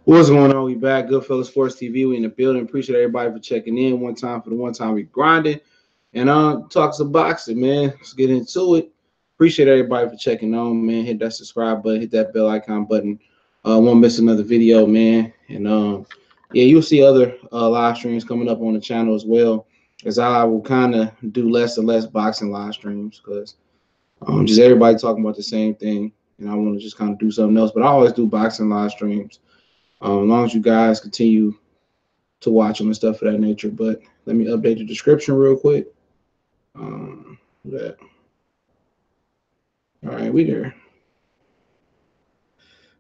What's going on? We back. Goodfellas Sports TV. We in the building. Appreciate everybody for checking in. One time for the one time we grinding. And talk some boxing, man. Let's get into it. Appreciate everybody for checking on, man. Hit that subscribe button, hit that bell icon button. Won't miss another video, man. And yeah, you'll see other live streams coming up on the channel as well. As I will kind of do less and less boxing live streams because just everybody talking about the same thing. And I want to just kind of do something else. But I always do boxing live streams. As long as you guys continue to watch them and stuff of that nature. But let me update the description real quick. That. All right, we there.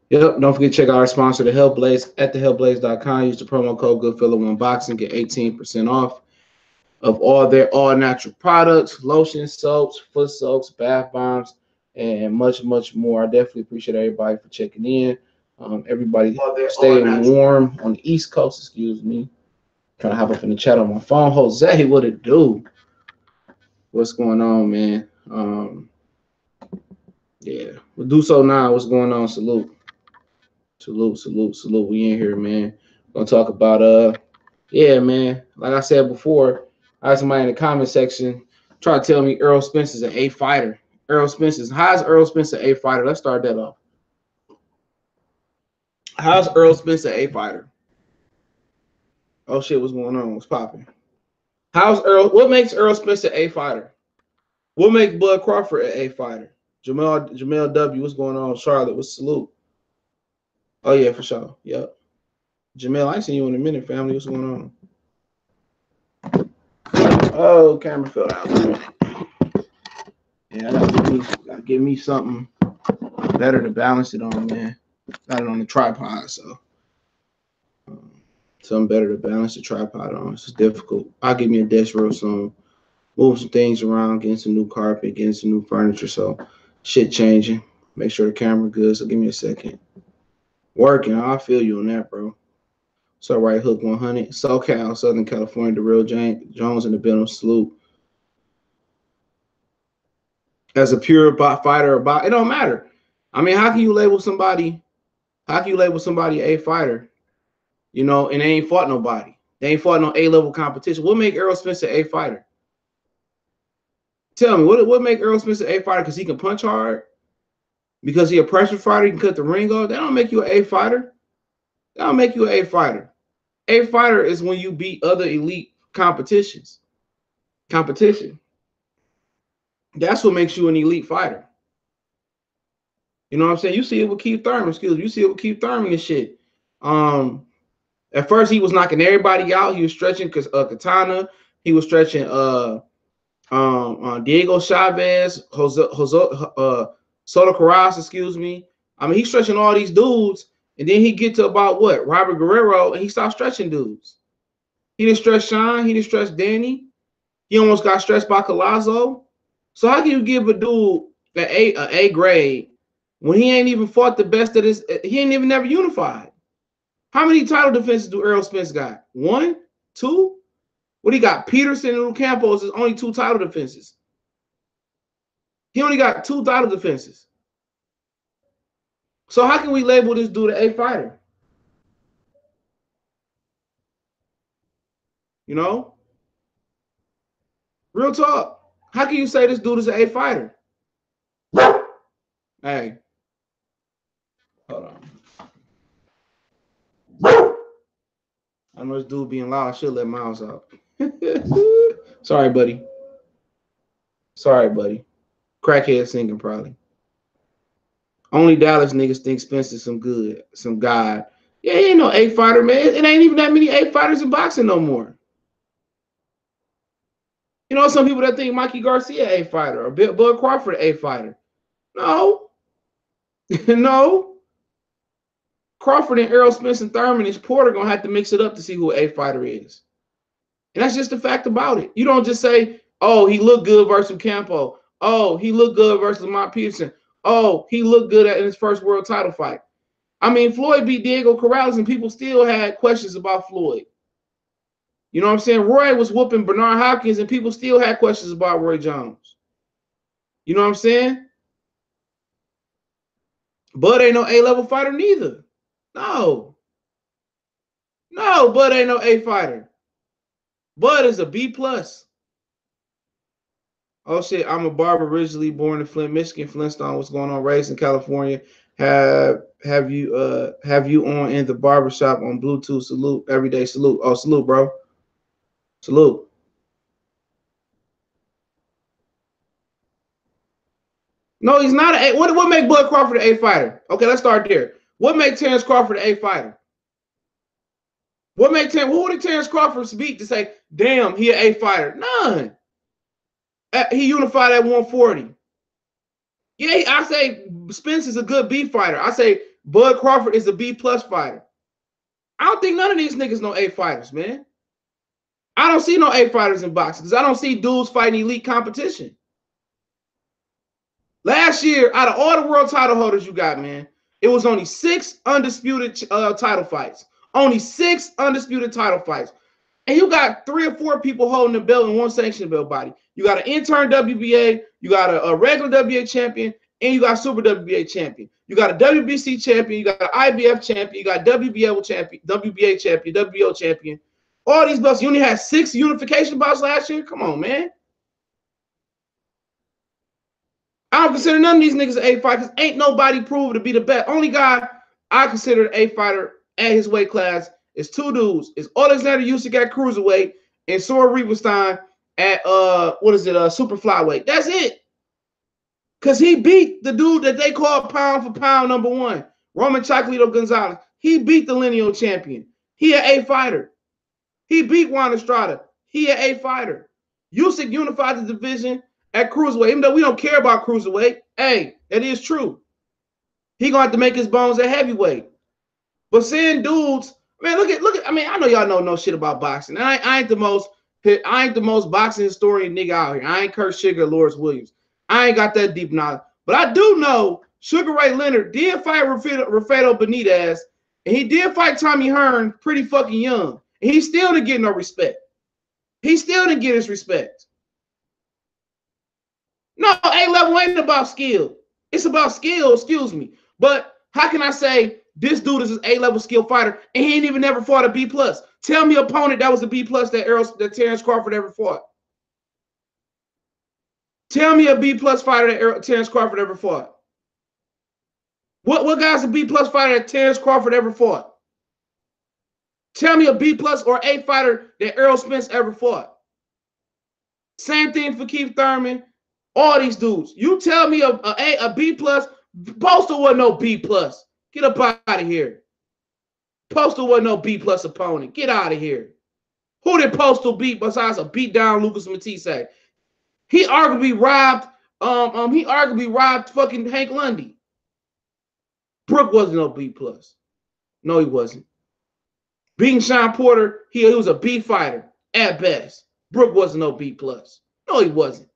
Yep, don't forget to check out our sponsor, The Health Blaze, at thehealthblaze.com. Use the promo code GoodFella1Boxing, get 18% off of all their all-natural products, lotions, soaps, foot soaks, bath bombs, and much, much more. I definitely appreciate everybody for checking in. Everybody staying warm on the East Coast, excuse me. Trying to hop up in the chat on my phone. Jose, what it do? What's going on, man? Yeah, we'll do so now. What's going on? Salute. Salute. We in here, man. Gonna talk about yeah, man. Like I said before, I had somebody in the comment section try to tell me Earl Spence is an A fighter. How is Earl Spence an A fighter? Let's start that off. How's Earl Spence an A fighter? Oh shit, what's going on? What's popping? What makes Earl Spence an A fighter? What makes Bud Crawford an A fighter? Jamel W, what's going on? Charlotte, what's salute? Oh yeah, for sure. Yep. Jamel, I ain't seen you in a minute, family. What's going on? Oh, camera fell out. Yeah, I gotta give me something better to balance it on, man. Got it on the tripod, so something better to balance the tripod on. It's difficult. I'll give me a desk real soon. Move some things around, getting some new carpet, getting some new furniture. So shit changing. Make sure the camera good. So give me a second. Working. I feel you on that, bro. So right hook 100. SoCal, Southern California, the real Jones in the building. Salute. As a pure fighter, it don't matter. I mean, how can you label somebody? How can you label somebody a fighter? You know, and they ain't fought nobody. They ain't fought no A-level competition. What make Errol Spence a fighter? Tell me, what make Errol Spence a fighter? Because he can punch hard? Because he a pressure fighter, he can cut the ring off? That don't make you an A fighter. That don't make you an A fighter. A fighter is when you beat other elite competition. That's what makes you an elite fighter. You know what I'm saying? You see it with Keith Thurman, You see it with Keith Thurman and shit. At first, he was knocking everybody out. He was stretching Katana. He was stretching Diego Chavez, Soto Carras, excuse me. I mean, he's stretching all these dudes, and then he get to about what? Robert Guerrero, and he stopped stretching dudes. He didn't stretch Sean. He didn't stretch Danny. He almost got stretched by Collazo. So how can you give a dude an A grade when he ain't even fought the best of this? He ain't even never unified. How many title defenses do Errol Spence got? 1, 2? What he got? Peterson and Campos is only 2 title defenses. He only got 2 title defenses. So how can we label this dude an A fighter? You know? Real talk. How can you say this dude is an A fighter? Hey. Hold on. I know this dude being loud. I should let Miles out. Sorry, buddy. Crackhead singing probably. Only Dallas niggas think Spence is some guy. Yeah, he ain't no A fighter, man. It ain't even that many A fighters in boxing no more. You know, some people that think Mikey Garcia A fighter or Bud Crawford A fighter. No. No. Crawford and Errol Spence and Thurman and Porter gonna have to mix it up to see who A fighter is. And that's just the fact about it. You don't just say, oh, he looked good versus Campo. Oh, he looked good versus Lamont Peterson. Oh, he looked good in his first world title fight. I mean, Floyd beat Diego Corrales and people still had questions about Floyd. You know what I'm saying? Roy was whooping Bernard Hopkins and people still had questions about Roy Jones. You know what I'm saying? Bud ain't no A-level fighter neither. No. No, Bud ain't no A fighter. Bud is a B plus. Oh shit, I'm a barber originally born in Flint, Michigan. Flintstone, what's going on? Raised in California. Have you on in the barbershop on Bluetooth? Salute, everyday salute. Oh, salute, bro. Salute. No, he's not an A. What make Bud Crawford an A fighter? Okay, let's start there. What make Terrence Crawford an A fighter? What make who did Terrence Crawford beat to say, damn, he an A fighter? None. He unified at 140. Yeah, I say Spence is a good B fighter. I say Bud Crawford is a B plus fighter. I don't think none of these niggas know A fighters, man. I don't see no A fighters in boxing because I don't see dudes fighting elite competition. Last year, out of all the world title holders you got, man, it was only 6 undisputed title fights. Only 6 undisputed title fights. And you got 3 or 4 people holding the belt in one sanctioned belt body. You got an intern WBA, you got a regular WBA champion, and you got Super WBA champion. You got a WBC champion, you got an IBF champion, you got WBA champion, WBO champion. All these belts, you only had 6 unification bouts last year? Come on, man. I don't consider none of these niggas an A fighter because ain't nobody proved to be the best. Only guy I consider an A fighter at his weight class is 2 dudes. It's Alexander Usyk at cruiserweight and Sora Riebenstein at super flyweight. That's it. Cause he beat the dude that they call pound for pound #1, Roman Chocolito Gonzalez. He beat the lineal champion. He an A fighter. He beat Juan Estrada. He an A fighter. Usyk unified the division at cruiserweight, even though we don't care about cruiserweight. Hey, that is true. He gonna have to make his bones at heavyweight. But seeing dudes, man, look at. I mean, I know y'all know no shit about boxing. I ain't the most boxing historian nigga out here. I ain't Kurt Sugar or Lawrence Williams. I ain't got that deep knowledge. But I do know Sugar Ray Leonard did fight Rafael Benitez, and he did fight Tommy Hearn pretty fucking young. And he still didn't get no respect. He still didn't get his respect. No, A-level ain't about skill. It's about skill, excuse me. But how can I say this dude is an A-level skill fighter and he ain't even never fought a B plus? Tell me an opponent that was a B plus that Terrence Crawford ever fought. Tell me a B plus fighter that Terrence Crawford ever fought. What guy's a B plus fighter that Terrence Crawford ever fought? Tell me a B plus or A fighter that Errol Spence ever fought. Same thing for Keith Thurman. All these dudes. You tell me a B plus. Postal wasn't no B plus. Get up out of here. Postal wasn't no B plus opponent. Get out of here. Who did Postal beat besides a beat down Lucas Matisse? He arguably robbed. He arguably robbed fucking Hank Lundy. Brook wasn't no B plus. No, he wasn't. Beating Sean Porter, he was a B fighter at best. Brook wasn't no B plus. No, he wasn't.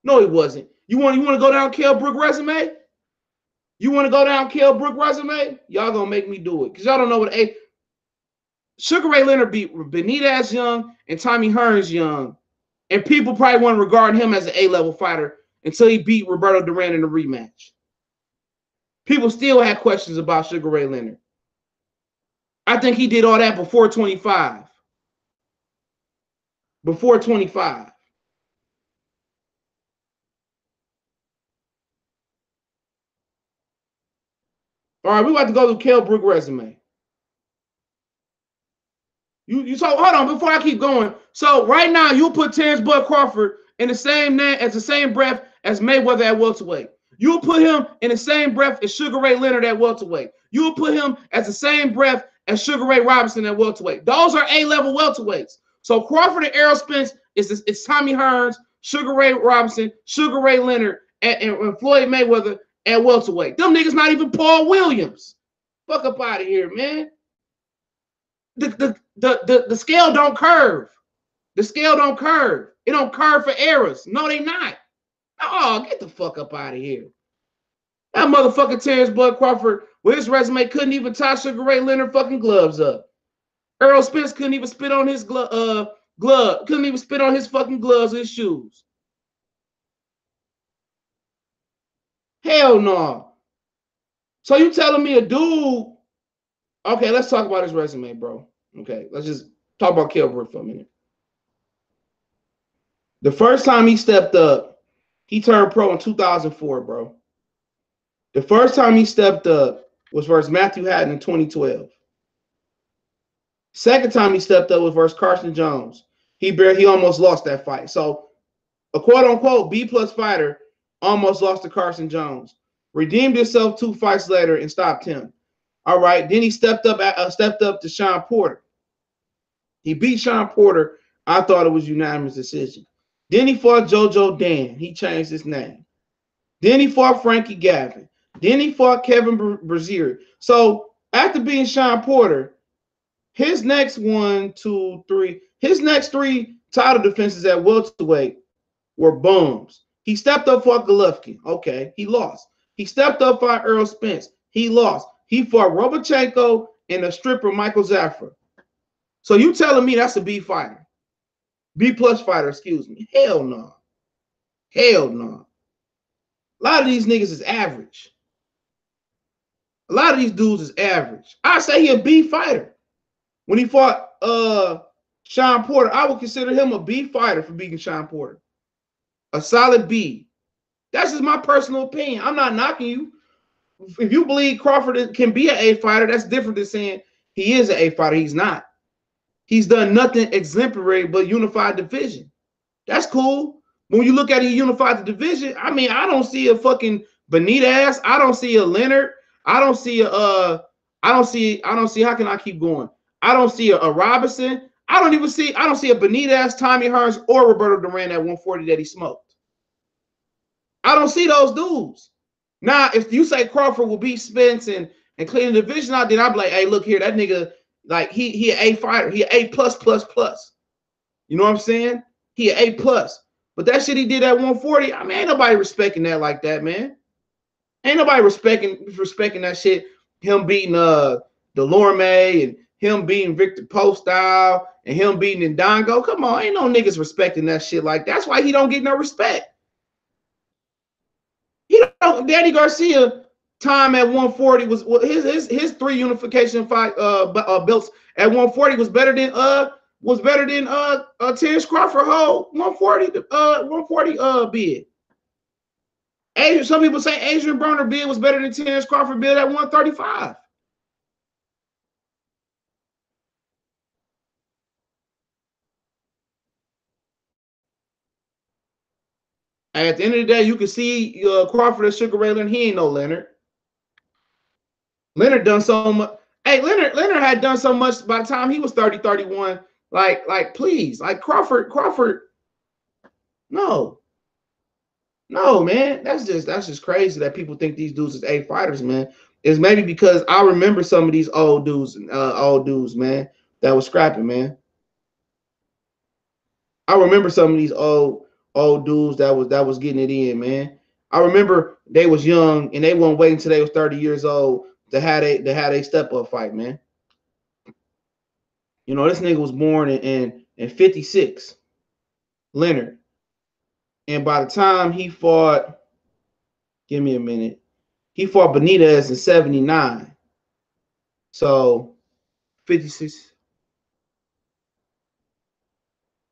No, he wasn't. You want to go down Kell Brook resume? You want to go down Kell Brook resume? Y'all gonna make me do it because y'all don't know what A. Sugar Ray Leonard beat Benitez young and Tommy Hearns young, and people probably want to regard him as an A-level fighter until he beat Roberto Duran in the rematch. People still had questions about Sugar Ray Leonard. I think he did all that before 25. Before 25. All right, we about to go to Kell Brook resume. You so hold on before I keep going. So right now you put Terrence Bud Crawford in the same name as the same breath as Mayweather at welterweight. You'll put him in the same breath as Sugar Ray Leonard at welterweight. You'll put him as the same breath as Sugar Ray Robinson at welterweight. Those are A-level welterweights. So Crawford and Errol Spence it's Tommy Hearns, Sugar Ray Robinson, Sugar Ray Leonard, and Floyd Mayweather at welterweight. Them niggas not even Paul Williams. Fuck up out of here, man. The scale don't curve. The scale don't curve. It don't curve for errors. No, they not. Oh, get the fuck up out of here. That motherfucker Terrence Bud Crawford with his resume couldn't even tie Sugar Ray Leonard fucking gloves up. Errol Spence couldn't even spit on his glove. Couldn't even spit on his fucking gloves or his shoes. Hell no. So you telling me a dude? Okay, let's talk about his resume, bro. Okay, let's just talk about Crawford for a minute. The first time he stepped up, he turned pro in 2004, bro. The first time he stepped up was versus Matthew Hatton in 2012. Second time he stepped up was versus Carson Jones. He almost lost that fight. So a quote unquote B plus fighter almost lost to Carson Jones. Redeemed himself 2 fights later and stopped him. All right. Then he stepped up to Sean Porter. He beat Sean Porter. I thought it was unanimous decision. Then he fought JoJo Dan. He changed his name. Then he fought Frankie Gavin. Then he fought Kevin Brazier. So after beating Sean Porter, his next his next 3 title defenses at welterweight were bums. He stepped up for Golovkin. Okay, he lost. He stepped up for Earl Spence. He lost. He fought Robachenko and the stripper Michael Zafra. So you telling me that's a B fighter? B plus fighter, excuse me. Hell no. Hell no. A lot of these niggas is average. A lot of these dudes is average. I say he a B fighter. When he fought Sean Porter, I would consider him a B fighter for beating Sean Porter. A solid B. That's just my personal opinion. I'm not knocking you. If you believe Crawford can be an A fighter, that's different than saying he is an A fighter. He's not. He's done nothing exemplary but unified division. That's cool. When you look at a unified division, I mean, I don't see a fucking Benitez. I don't see a Leonard. I don't see how can I keep going? I don't see a Robinson. I don't see a Benitez, Tommy Hearns, or Roberto Duran at 140 that he smoked. I don't see those dudes. Now, if you say Crawford will beat Spence and clean the division out, then I'll be like, hey, look here, that nigga, like he an A fighter. He an A plus plus plus. You know what I'm saying? He an A plus. But that shit he did at 140, I mean, ain't nobody respecting that like that, man. Ain't nobody respecting that shit. Him beating Delorme and him beating Victor Postile and him beating Ndongo. Come on, ain't no niggas respecting that shit like that. That's why he don't get no respect. He don't. Danny Garcia time at 140 was his 3 unification fight belts at 140 was better than Terence Crawford whole 140 bid. Some people say Adrian Broner bid was better than Terence Crawford bid at 135. At the end of the day, you can see Crawford and Sugar Ray Leonard. He ain't no Leonard. Leonard done so much. Hey, Leonard had done so much by the time he was 30, 31. Like, please. Like Crawford, no. No, man. That's just crazy that people think these dudes is A fighters, man. It's maybe because I remember some of these old dudes, man, that was scrapping, man. I remember some of these old dudes that was getting it in, man. I remember they was young and they weren't waiting until they was 30 years old to have a step up fight, man. You know, this nigga was born in 56, Leonard. And by the time he fought, give me a minute, he fought Benitez in 79. So 56.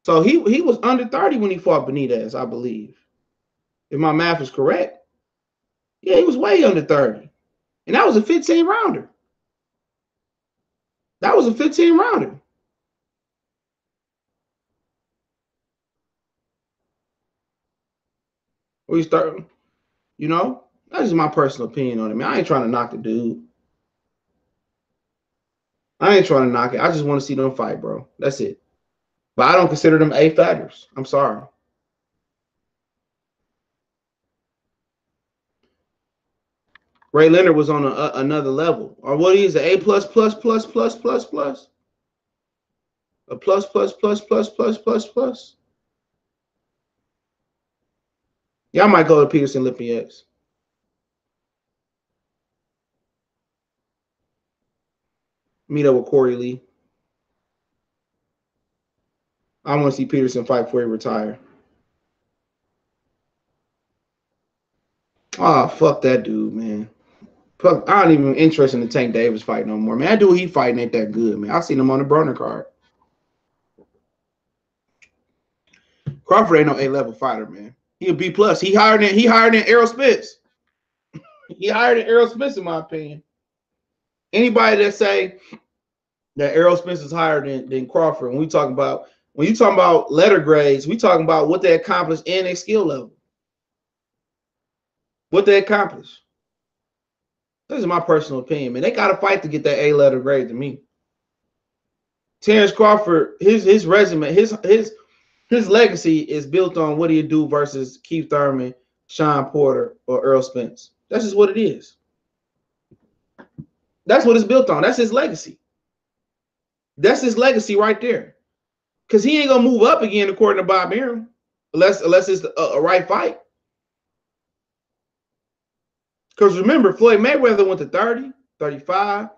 So he was under 30 when he fought Benitez, I believe. If my math is correct. Yeah, he was way under 30. And that was a 15 rounder. That was a 15 rounder. We start, you know, that's just my personal opinion on it, man. I ain't trying to knock the dude. I ain't trying to knock it. I just want to see them fight, bro. That's it. But I don't consider them A fighters. I'm sorry. Ray Leonard was on another level. Or what is it? A plus plus plus plus plus plus? A plus plus plus plus plus plus plus? Yeah, I might go to Peterson Lippy X. Meet up with Corey Lee. I want to see Peterson fight before he retire. Oh, fuck that dude, man. Fuck, I don't even interested in the Tank Davis fight no more, man. That dude he fighting ain't that good, man. I seen him on the burner card. Crawford ain't no A-level fighter, man. He a B plus. He higher than Errol Spence. He higher than Errol Spence, in my opinion. Anybody that say that Errol Spence is higher than Crawford, when you talking about letter grades, we talking about what they accomplished in a skill level. What they accomplished. This is my personal opinion, man. They got to fight to get that A letter grade to me. Terrence Crawford, his resume, his legacy is built on what he do versus Keith Thurman, Sean Porter, or Errol Spence. That's just what it is. That's what it's built on. That's his legacy. That's his legacy right there. Because he ain't gonna move up again, according to Bob Arum, unless it's a right fight. Because remember, Floyd Mayweather went to 30, 35,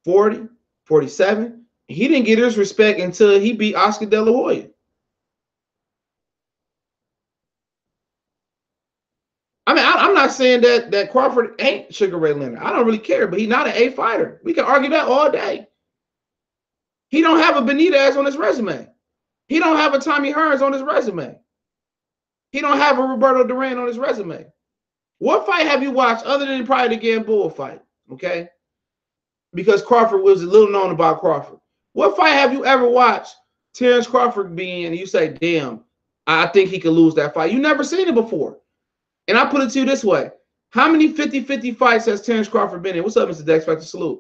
40, 47. He didn't get his respect until he beat Oscar De La Hoya. I mean, I'm not saying that Crawford ain't Sugar Ray Leonard. I don't really care, but he's not an A fighter. We can argue that all day. He don't have a Benitez on his resume. He don't have a Tommy Hearns on his resume. He don't have a Roberto Duran on his resume. What fight have you watched other than probably the Gamboa fight? Okay, because Crawford was a little known about Crawford. What fight have you ever watched Terrence Crawford be in and you say, damn, I think he could lose that fight? You never seen it before. And I put it to you this way. How many 50-50 fights has Terrence Crawford been in? What's up, Mr. Dex? Factor salute.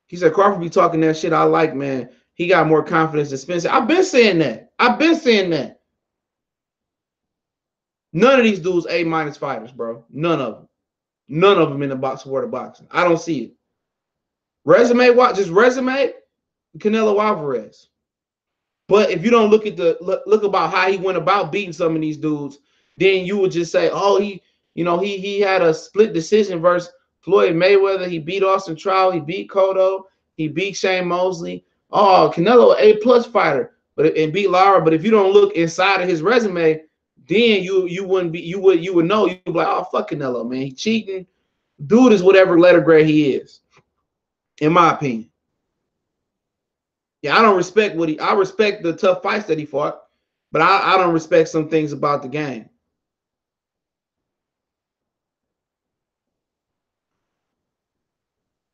He said, Crawford be talking that shit I like, man. He got more confidence than Spence. I've been saying that. I've been saying that. None of these dudes A- fighters, bro. None of them. None of them in the box world of boxing. I don't see it. Resume, what? Just resume, Canelo Alvarez. But if you don't look at look about how he went about beating some of these dudes, then you would just say, oh, he had a split decision versus Floyd Mayweather. He beat Austin Trout. He beat Cotto. He beat Shane Mosley. Oh, Canelo A+ fighter, and beat Lara. But if you don't look inside of his resume, then you wouldn't be you would know. You'd be like, oh, fuck Canelo, man. He cheating. Dude is whatever letter grade he is, in my opinion. Yeah, I don't respect I respect the tough fights that he fought, but I don't respect some things about the game.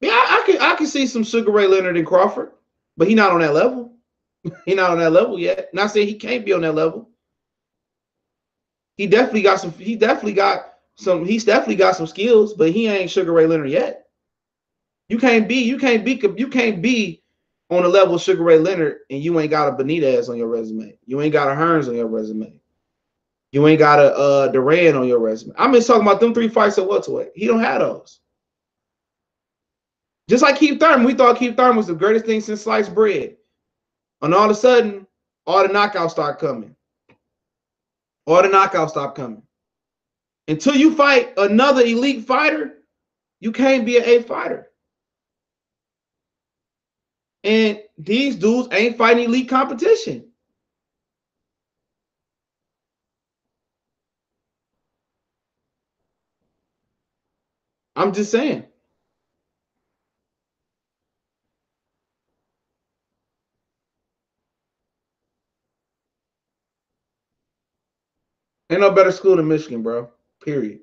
Yeah, I can see some Sugar Ray Leonard and Crawford, but he's not on that level. He's not on that level yet. Not saying he can't be on that level. He's definitely got some skills, but he ain't Sugar Ray Leonard yet. You can't be on the level of Sugar Ray Leonard and you ain't got a Benitez on your resume. You ain't got a Hearns on your resume. You ain't got a Duran on your resume. I'm just talking about them 3 fights at welterweight. He don't have those. Just like Keith Thurman, we thought Keith Thurman was the greatest thing since sliced bread. And all of a sudden, all the knockouts start coming. All the knockouts stop coming. Until you fight another elite fighter, you can't be an A fighter. And these dudes ain't fighting elite competition. I'm just saying. Ain't no better school than Michigan, bro. Period.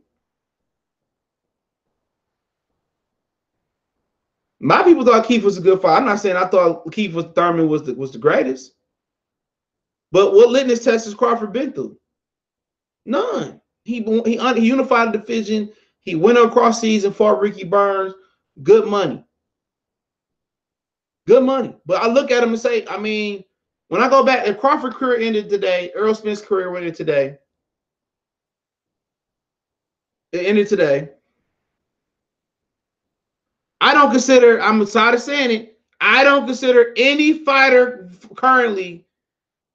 My people thought Keith was a good fighter. I'm not saying I thought Keith Thurman was the greatest. But what litmus test has Crawford been through? None. He unified the division. He went across season, fought Ricky Burns. Good money. Good money. But I look at him and say, I mean, when I go back, if Crawford's career ended today, Errol Spence's career ended today. It ended today. I don't consider, I'm tired of saying it, I don't consider any fighter currently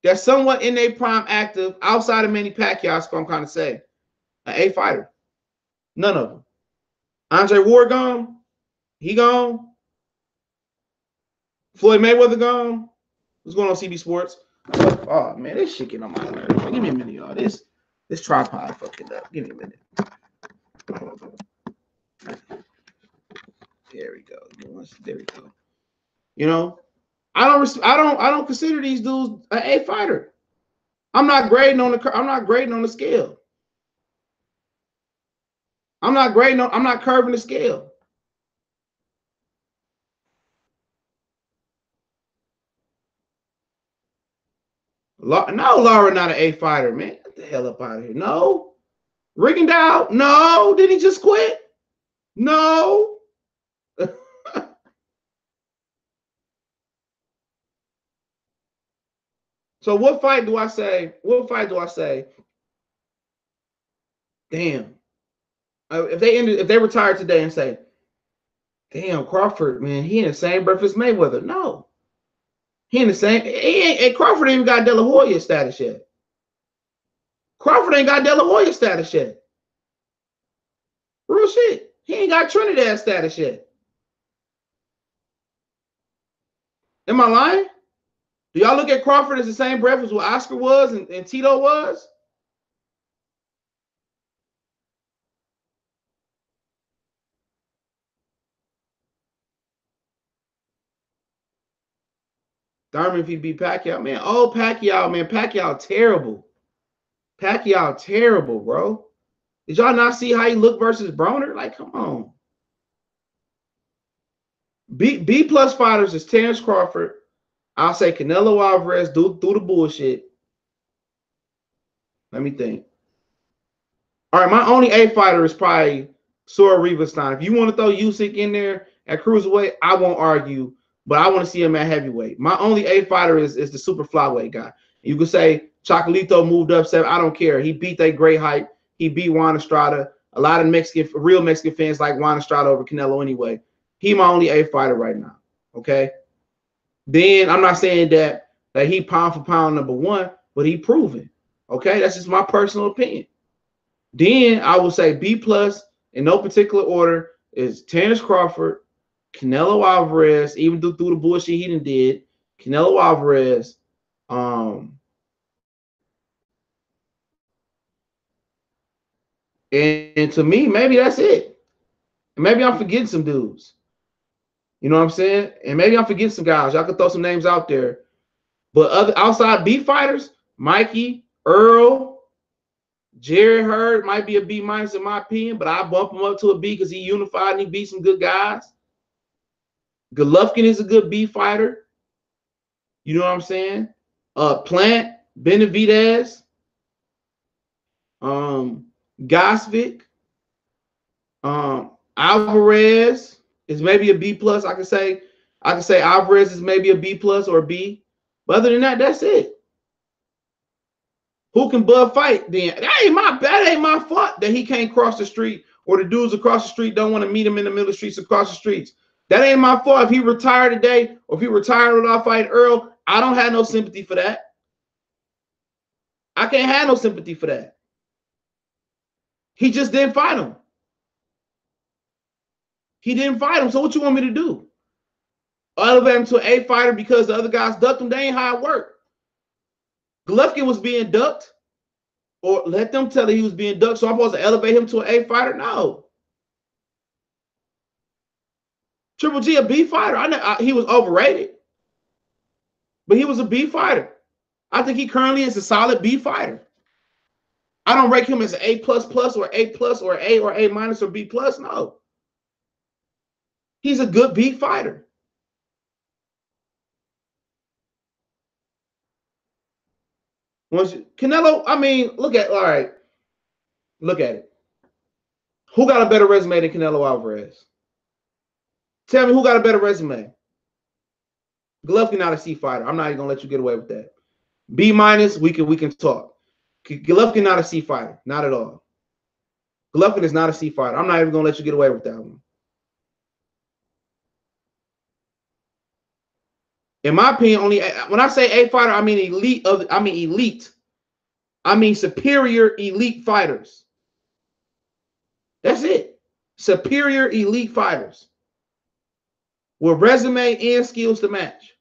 that's somewhat in their prime active outside of Manny Pacquiao, that's what I'm kind of saying, an A fighter. None of them. Andre Ward gone. He gone. Floyd Mayweather gone. What's going on, CB Sports? Oh, man, this shit getting on my nerves. Give me a minute, y'all. This This tripod fucking up. Give me a minute. There we go. There we go. You know, I don't consider these dudes an A fighter. I'm not grading on the scale. I'm not curving the scale. No, Laura not an A fighter, man. Get the hell up out of here. No. Rigondeaux? No. Did he just quit? No. So what fight do I say? Damn. If they retire today and say, damn, Crawford, man, he in the same breath as Mayweather. No. He in the same. Crawford ain't even got De La Hoya status yet. Crawford ain't got De La Hoya status yet. Real shit. He ain't got Trinidad status yet. Am I lying? Do y'all look at Crawford as the same breath as what Oscar was and Tito was? Thurman if he beat Pacquiao, man. Oh, Pacquiao, man. Pacquiao terrible. Pacquiao terrible, bro. Did y'all not see how he looked versus Broner? Like, come on. B plus fighters is Terrence Crawford. I'll say Canelo Alvarez through the bullshit. Let me think. All right, my only A fighter is probably Sora Rivenstein. If you want to throw Usyk in there at cruiserweight, I won't argue, but I want to see him at heavyweight. My only A fighter is the super flyweight guy. You could say Chocolito moved up 7. I don't care. He beat that great hype. He beat Juan Estrada. A lot of real Mexican fans like Juan Estrada over Canelo anyway. He my only A fighter right now. Okay. Then I'm not saying that he pound for pound #1, but he proven. Okay, that's just my personal opinion. Then I will say B plus in no particular order is Terrence Crawford, Canelo Alvarez, even through the bullshit he done did, Canelo Alvarez, and to me, maybe that's it. Maybe I'm forgetting some dudes. You know what I'm saying? And maybe I'm forgetting some guys. Y'all can throw some names out there. But outside B fighters, Mikey, Earl, Jerry Hurd might be a B minus in my opinion, but I bump him up to a B because he unified and he beat some good guys. Golovkin is a good B fighter. You know what I'm saying? Plant, Benavidez, Gosvick, Alvarez is maybe a B plus. I can say Alvarez is maybe a B plus or a B. But other than that, that's it. Who can Bud fight then? That ain't my fault that he can't cross the street or the dudes across the street don't want to meet him in the middle of the streets across the streets. That ain't my fault. If he retired today or if he retired without fighting Earl, I don't have no sympathy for that. I can't have no sympathy for that. He just didn't fight him. He didn't fight him. So what you want me to do? Elevate him to an A fighter because the other guys ducked him? That ain't how it worked. Golovkin was being ducked, or let them tell that he was being ducked. So I'm supposed to elevate him to an A fighter? No. Triple G a B fighter. He was overrated, but he was a B fighter. I think he currently is a solid B fighter. I don't rank him as an A plus or A plus or A minus or B plus. No. He's a good B fighter. Canelo, I mean, look at it. Who got a better resume than Canelo Alvarez? Tell me who got a better resume. Golovkin not a C fighter. I'm not even gonna let you get away with that. B minus, we can talk. Golovkin not a C fighter, not at all. Golovkin is not a C fighter. I'm not even gonna let you get away with that one. In my opinion, only when I say A fighter, I mean elite. I mean superior elite fighters. That's it. Superior elite fighters with resume and skills to match.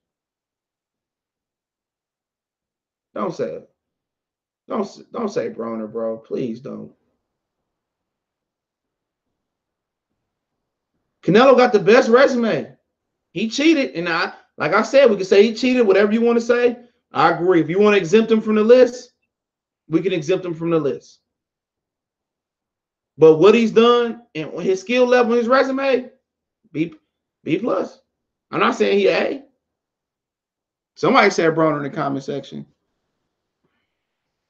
Don't say it. Don't say Broner, bro. Please don't. Canelo got the best resume. He cheated, and like I said, we can say he cheated. Whatever you want to say, I agree. If you want to exempt him from the list, we can exempt him from the list. But what he's done and his skill level, his resume, B plus. I'm not saying he A. Somebody said Broner in the comment section.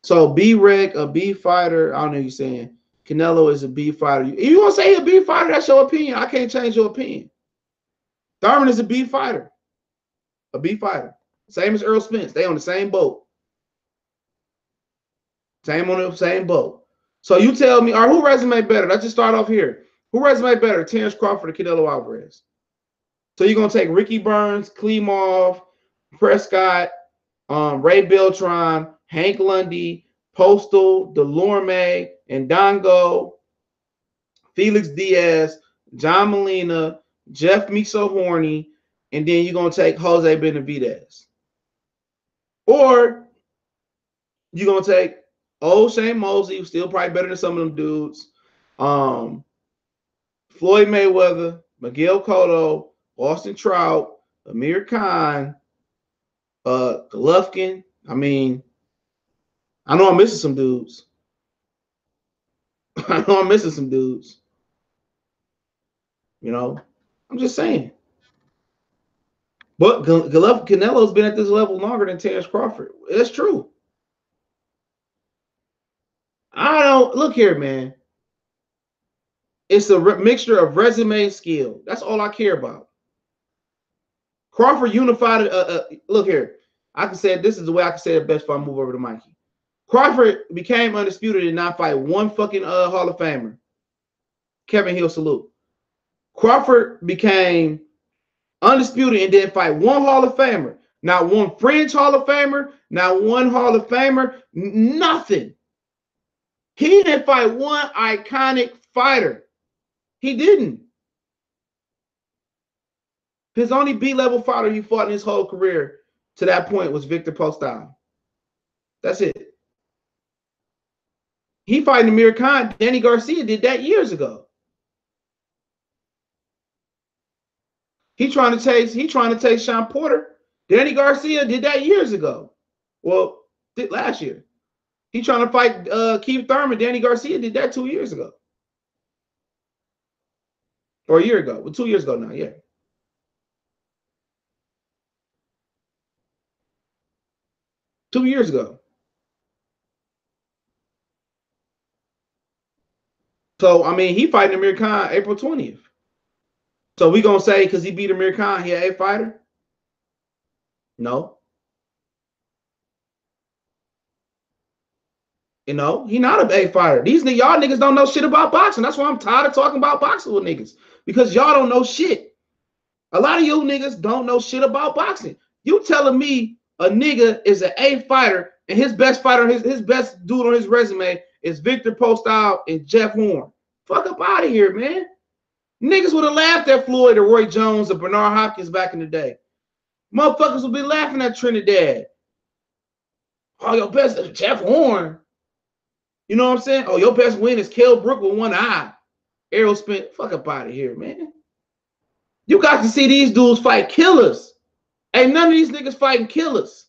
So B-Reg, a B fighter. I don't know what you're saying. Canelo is a B fighter. If you want to say a B fighter, that's your opinion. I can't change your opinion. Thurman is a B fighter. A B fighter. Same as Earl Spence. They on the same boat. Same on the same boat. So you tell me, all right, who resume better? Let's just start off here. Who resume better? Terrence Crawford or Canelo Alvarez? So you're going to take Ricky Burns, Klimov, Prescott, Ray Beltran, Hank Lundy, Postal, Delorme, Ndongo, Felix Diaz, John Molina, Jeff Horny, and then you're going to take Jose Benavidez. Or you're going to take old Shane Mosley, who's still probably better than some of them dudes, Floyd Mayweather, Miguel Cotto, Austin Trout, Amir Khan, Golovkin. I mean, I know I'm missing some dudes. I know I'm missing some dudes. You know, I'm just saying. But Canelo's been at this level longer than Terrence Crawford. That's true. I don't look here, man. It's a mixture of resume and skill. That's all I care about. Crawford unified. Look here. I can say this is the way I can say it best if I move over to Mikey. Crawford became undisputed and not fight one fucking Hall of Famer. Kevin Hill, salute. Crawford became undisputed and didn't fight one Hall of Famer. Not one fringe Hall of Famer. Not one Hall of Famer. Nothing. He didn't fight one iconic fighter. He didn't. His only B-level fighter he fought in his whole career to that point was Victor Postol. That's it. He fighting Amir Khan. Danny Garcia did that years ago. He trying to take Sean Porter. Danny Garcia did that years ago. Well, last year. He trying to fight Keith Thurman. Danny Garcia did that 2 years ago. Or a year ago. Well, 2 years ago now, yeah. Two years ago. So, I mean, he fighting Amir Khan April 20th. So we going to say because he beat Amir Khan, he an A fighter? No. You know, he not a A fighter. Y'all niggas don't know shit about boxing. That's why I'm tired of talking about boxing with niggas. Because y'all don't know shit. A lot of you niggas don't know shit about boxing. You telling me a nigga is an A fighter and his best fighter, his best dude on his resume is Victor Postol and Jeff Horn. Fuck up out of here, man. Niggas would have laughed at Floyd or Roy Jones or Bernard Hopkins back in the day. Motherfuckers would be laughing at Trinidad. Oh, your best is Jeff Horn. You know what I'm saying? Oh, your best win is Kell Brook with one eye. Errol Spence. Fuck up out of here, man. You got to see these dudes fight killers. Ain't none of these niggas fighting killers.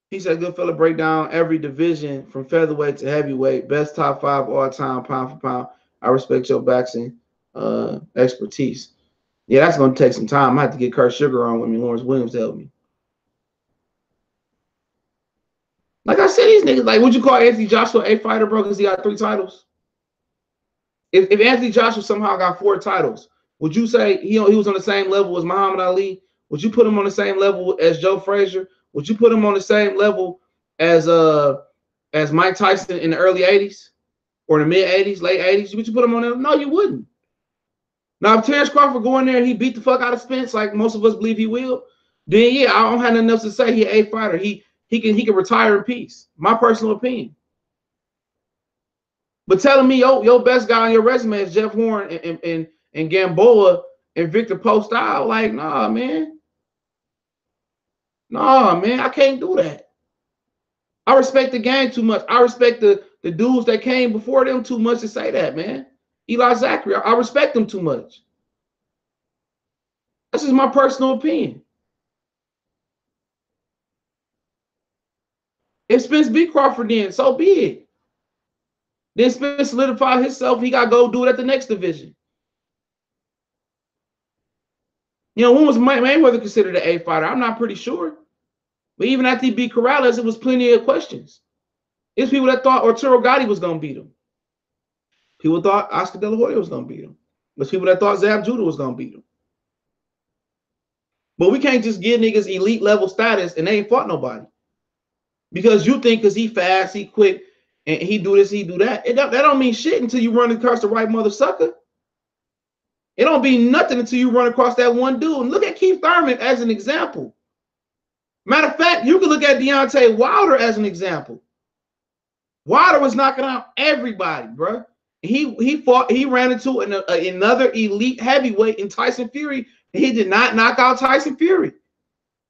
He said, good fella, break down every division from featherweight to heavyweight. Best top 5 all time, pound for pound. I respect your boxing expertise. Yeah, that's going to take some time. I have to get Kurt Sugar on with me, Lawrence Williams to help me. Like I said, these niggas, like, would you call Anthony Joshua a fighter, bro, because he got 3 titles? If Anthony Joshua somehow got 4 titles, would you say he was on the same level as Muhammad Ali? Would you put him on the same level as Joe Frazier? Would you put him on the same level as Mike Tyson in the early 80s or the mid 80s, late 80s? Would you put him on there? No, you wouldn't. Now, if Terrence Crawford go in there and he beat the fuck out of Spence, like most of us believe he will, then yeah, I don't have nothing else to say. He a fighter. He can retire in peace. My personal opinion. But telling me your best guy on your resume is Jeff Horn and Gamboa and Victor Postol, like, nah, man. Nah, man, I can't do that. I respect the game too much. I respect the dudes that came before them too much to say that, man. Eli Zachary, I respect them too much. This is my personal opinion. If Spence beat Crawford, then so be it. Then Spence solidified himself. He got to go do it at the next division. You know, when was Mayweather considered an A fighter? I'm not pretty sure. But even after he beat Corrales, it was plenty of questions. There's people that thought Arturo Gotti was going to beat him. People thought Oscar De La Hoya was going to beat him. There's people that thought Zab Judah was going to beat him. But we can't just give niggas elite level status and they ain't fought nobody. Because you think because he fast, he quick, and he do this, he do that. That don't mean shit until you run across the right mother sucker. It don't mean nothing until you run across that one dude. And look at Keith Thurman as an example. Matter of fact, you can look at Deontay Wilder as an example. Wilder was knocking out everybody, bro. He ran into another elite heavyweight in Tyson Fury. And he did not knock out Tyson Fury.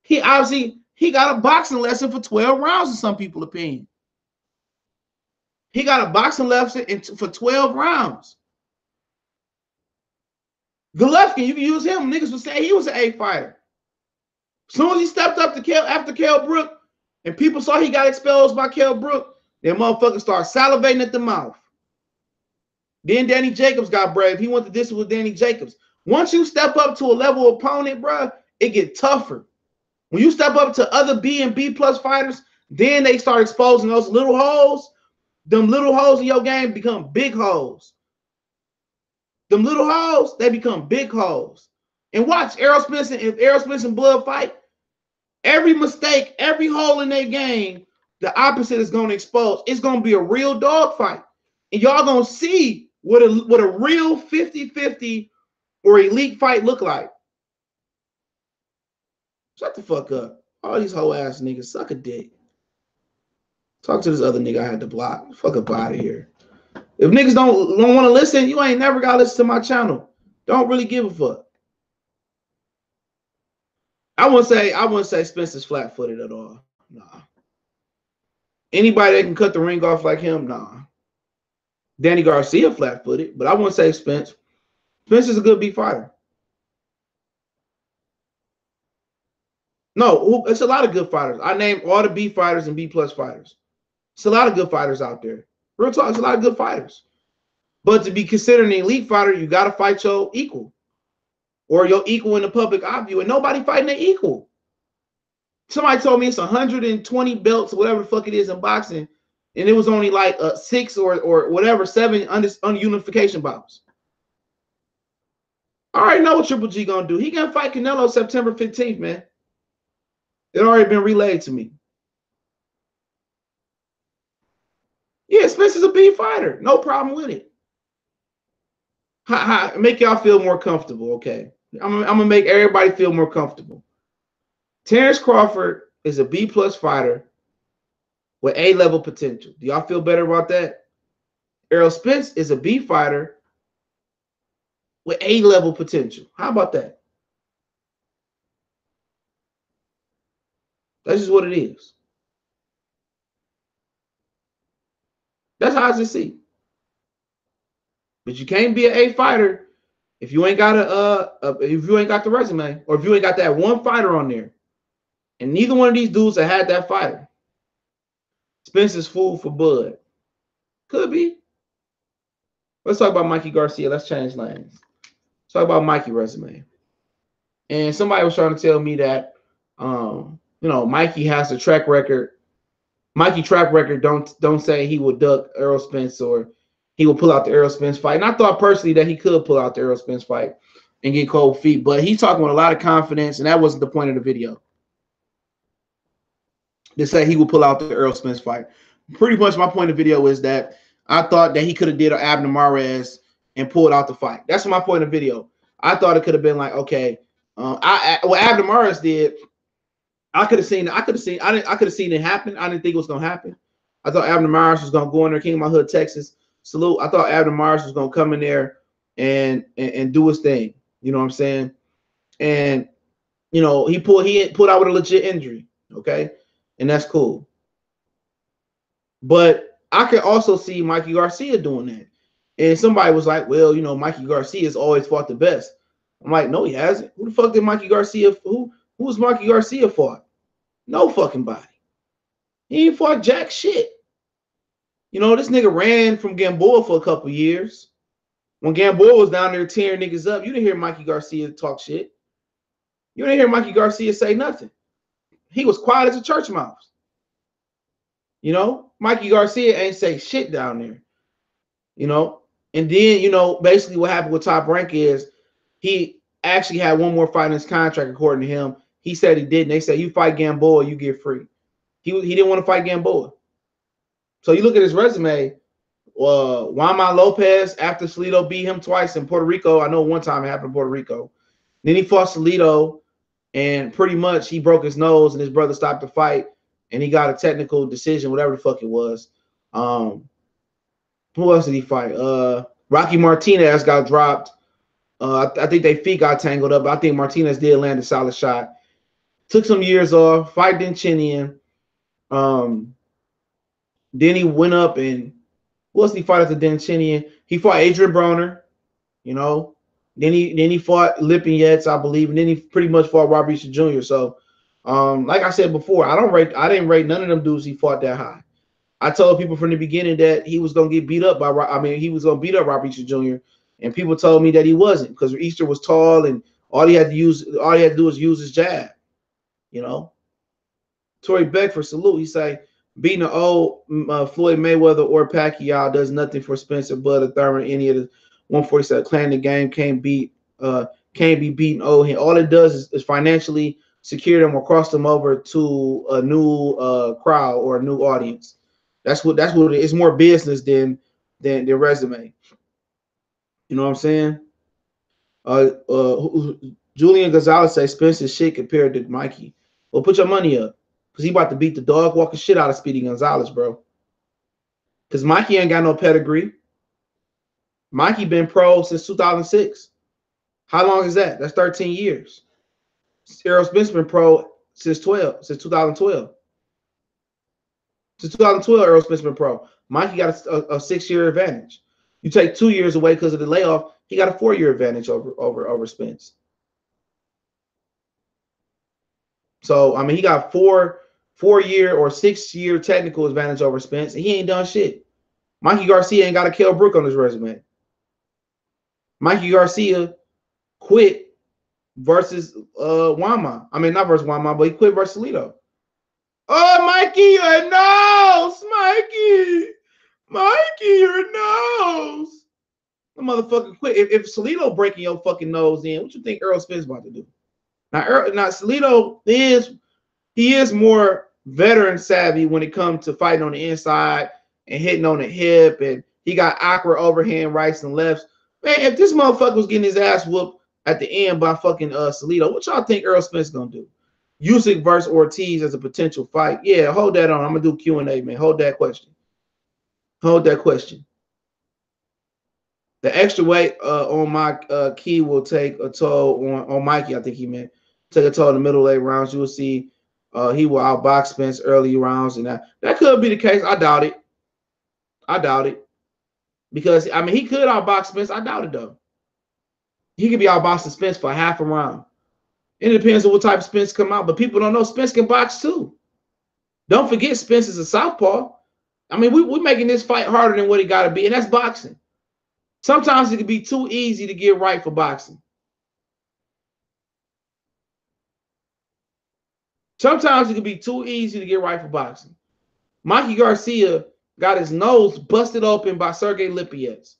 He got a boxing lesson for 12 rounds in some people's opinion. He got a boxing lesson for 12 rounds. Golovkin, you can use him. Niggas would say he was an A fighter. As soon as he stepped up to after Kell Brook, and people saw he got exposed by Kell Brook, then motherfuckers started salivating at the mouth. Then Danny Jacobs got brave. He went to distance with Danny Jacobs. Once you step up to a level opponent, bro, it get tougher. When you step up to other B and B plus fighters, then they start exposing those little holes. Them little holes in your game become big holes. Them little holes, they become big holes. And watch Errol Spence, if Errol Spence and Blood fight, every mistake, every hole in their game, the opposite is going to expose. It's going to be a real dog fight. And y'all going to see what a real 50-50 or elite fight look like. Shut the fuck up. All these whole ass niggas suck a dick. Talk to this other nigga I had to block. Fuck up out of here. If niggas don't want to listen, you ain't never got to listen to my channel. Don't really give a fuck. I wouldn't say Spence is flat-footed at all. Nah. Anybody that can cut the ring off like him, nah. Danny Garcia flat-footed, but I wouldn't say Spence. Spence is a good B fighter. No, it's a lot of good fighters. I named all the B fighters and B plus fighters. It's a lot of good fighters out there. Real talk, it's a lot of good fighters. But to be considered an elite fighter, you got to fight your equal. Or your equal in the public eye view. And nobody fighting their equal. Somebody told me it's 120 belts, or whatever the fuck it is in boxing. And it was only like 6 or whatever, 7 unification bouts. I already know what Triple G gonna do. He gonna fight Canelo September 15th, man. It already been relayed to me. Yeah, Spence is a B fighter. No problem with it. Make y'all feel more comfortable, okay? I'm gonna make everybody feel more comfortable. Terrence Crawford is a B plus fighter with A level potential. Do y'all feel better about that? Errol Spence is a B fighter with A level potential. How about that? That's just what it is. That's how I just see. But you can't be an A fighter if you ain't got the resume, or if you ain't got that one fighter on there. And neither one of these dudes have had that fighter. Spence is food for bud. Could be. Let's talk about Mikey Garcia. Let's change lanes. Let's talk about Mikey resume. And somebody was trying to tell me that Mikey has a track record. Mikey track record don't say he would duck Errol Spence or he will pull out the Errol Spence fight. And I thought personally that he could pull out the Errol Spence fight and get cold feet, but he's talking with a lot of confidence, and that wasn't the point of the video. To say he would pull out the Errol Spence fight. Pretty much my point of the video is that I thought that he could have did an Abner Mares and pulled out the fight. That's my point of the video. I thought it could have been like, okay, what Abner Mares did, I could have seen it happen. I didn't think it was gonna happen. I thought Abner Mares was gonna go in there, King of my hood, Texas. Salute. I thought Abner Mares was gonna come in there and do his thing. You know what I'm saying? And he pulled out with a legit injury. Okay, and that's cool. But I can also see Mikey Garcia doing that. And somebody was like, well, you know, Mikey Garcia has always fought the best. I'm like, no, he hasn't. Who the fuck did Mikey Garcia? Who's Mikey Garcia fought? No fucking body. He ain't fought jack shit. You know, this nigga ran from Gamboa for a couple years. When Gamboa was down there tearing niggas up, you didn't hear Mikey Garcia talk shit. You didn't hear Mikey Garcia say nothing. He was quiet as a church mouse. You know, Mikey Garcia ain't say shit down there. You know, and then, you know, basically what happened with Top Rank is he actually had one more fight in his contract, according to him. He said he didn't. They said, you fight Gamboa, you get free. He didn't want to fight Gamboa. So you look at his resume, Juan Lopez, after Salido beat him twice in Puerto Rico. I know one time it happened in Puerto Rico. Then he fought Salido, and pretty much he broke his nose, and his brother stopped the fight, and he got a technical decision, whatever the fuck it was. Who else did he fight? Rocky Martinez got dropped. I think their feet got tangled up. I think Martinez did land a solid shot. Took some years off. Fight Denchinian. Then he went up and who else did he fight after Denchinian? He fought Adrian Broner. You know. Then he fought Lipinets, I believe, and then he pretty much fought Robert Easter Jr. So, like I said before, I didn't rate none of them dudes he fought that high. I told people from the beginning that he was gonna get beat up by. He was gonna beat up Robert Easter Jr. And people told me that he wasn't because Easter was tall and all he had to do was use his jab. You know. Tory Beckford salute. He say beating an old Floyd Mayweather or Pacquiao does nothing for Spencer, Bud, or Thurman. Any of the 147 clan in the game can't be beaten old. All it does is financially secure them or cross them over to a new crowd or a new audience. That's what it is. It's more business than their resume. You know what I'm saying? Julian Gonzalez say Spence is shit compared to Mikey. Well, put your money up. Because he about to beat the dog walking shit out of Speedy Gonzalez, bro. Because Mikey ain't got no pedigree. Mikey been pro since 2006. How long is that? That's 13 years. Errol Spence been pro since 2012. Since 2012, Errol Spence been pro. Mikey got a 6-year advantage. You take 2 years away because of the layoff, he got a 4-year advantage over Spence. So I mean, he got 4-year or 6-year technical advantage over Spence, and he ain't done shit. Mikey Garcia ain't got a Kell Brook on his resume. Mikey Garcia quit versus Wama. I mean, not versus Wama, but he quit versus Salido. Oh, Mikey, your nose, Mikey, your nose. The motherfucker quit. If Salido breaking your fucking nose in, what you think Errol Spence about to do? Now Salido is more veteran savvy when it comes to fighting on the inside and hitting on the hip, and he got awkward overhand rights and lefts. Man, if this motherfucker was getting his ass whooped at the end by fucking Salido, what y'all think Errol Spence gonna do? Usyk versus Ortiz as a potential fight. Yeah, hold that on. I'm gonna do Q&A, man. Hold that question. Hold that question. The extra weight on my key will take a toll on Mikey. I think he meant take a toll in the middle late rounds. You will see he will outbox Spence early rounds, and that could be the case. I doubt it. Because I mean he could outbox Spence. I doubt it though. He could be outboxing Spence for half a round. It depends on what type of Spence come out, but people don't know Spence can box too. Don't forget Spence is a southpaw. I mean, we're making this fight harder than what it got to be, and that's boxing. Sometimes it can be too easy to get right for boxing. Sometimes it can be too easy to get right for boxing. Mikey Garcia got his nose busted open by Sergey Lipinets.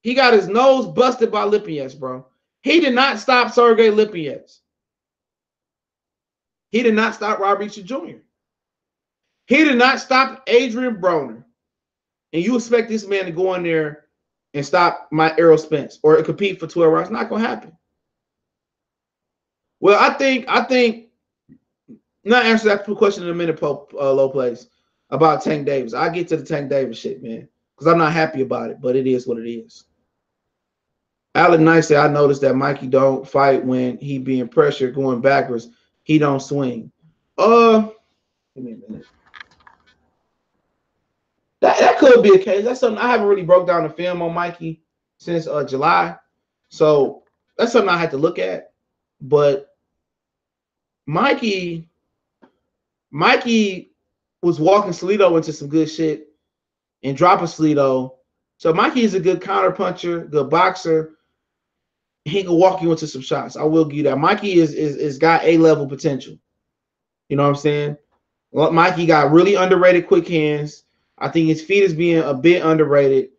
He got his nose busted by Lipinets, bro. He did not stop Sergey Lipinets. He did not stop Robert Easter Jr. He did not stop Adrian Broner. And you expect this man to go in there and stop my Errol Spence or compete for 12 rounds? It's not going to happen. Well, I think, not answer that question in a minute, Low Place, about Tank Davis. I'll get to the Tank Davis shit, man, because I'm not happy about it, but it is what it is. Alan Knight said, I noticed that Mikey don't fight when he being pressured going backwards. He don't swing. Give me a minute. That could be a case. That's something I haven't really broke down the film on Mikey since July. So that's something I had to look at. But Mikey was walking Salido into some good shit and dropping Salido. So Mikey is a good counter puncher, good boxer. He can walk you into some shots. I will give you that. Mikey is got A-level potential. You know what I'm saying? Well, Mikey got really underrated quick hands. I think his feet is being a bit underrated.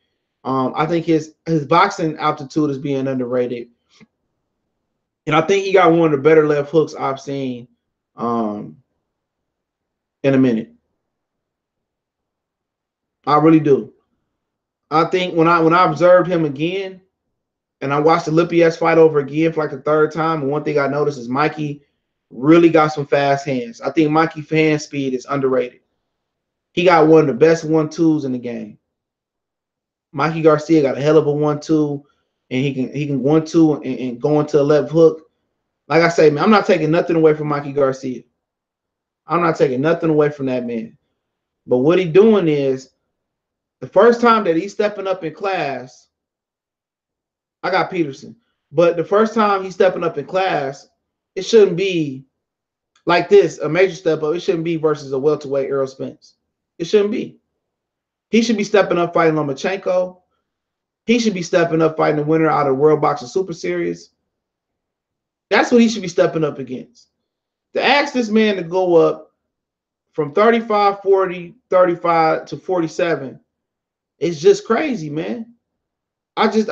I think his boxing altitude is being underrated. And I think he got one of the better left hooks I've seen in a minute. I really do. I think when I observed him again and I watched the Lipias fight over again for like the third time, and one thing I noticed is Mikey really got some fast hands. I think Mikey's hand speed is underrated. He got one of the best 1-2s in the game. Mikey Garcia got a hell of a 1-2, and he can 1-2 and go into a left hook. Like I say, man, I'm not taking nothing away from Mikey Garcia. I'm not taking nothing away from that man. But what he doing is, the first time that he's stepping up in class, I got Peterson. But the first time he's stepping up in class, it shouldn't be like this, a major step up. It shouldn't be versus a welterweight Errol Spence. It shouldn't be. He should be stepping up fighting Lomachenko. He should be stepping up fighting the winner out of the World Boxing Super Series. That's what he should be stepping up against. To ask this man to go up from 35, 40, 35 to 47, it's just crazy, man. I just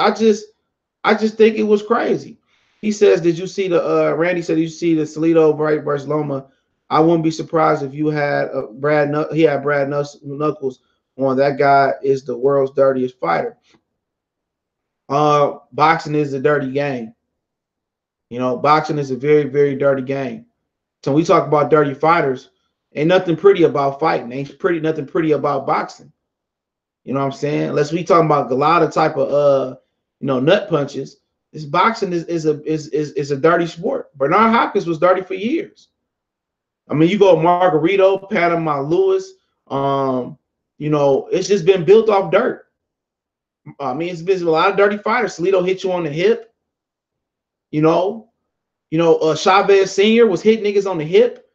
think it was crazy. He says, did you see the Randy said, did you see the Salido versus Loma? I wouldn't be surprised if you had Brad Knuckles on. That guy is the world's dirtiest fighter. Boxing is a dirty game. You know, boxing is a very, very dirty game. So when we talk about dirty fighters, ain't nothing pretty about fighting. Ain't nothing pretty about boxing. You know what I'm saying? Unless we talking about a lot of type of nut punches. This boxing is a dirty sport. Bernard Hopkins was dirty for years. I mean, you go Margarito, Panama Lewis. It's just been built off dirt. I mean, it's been a lot of dirty fighters. Salido hit you on the hip. Chavez Sr. was hitting niggas on the hip.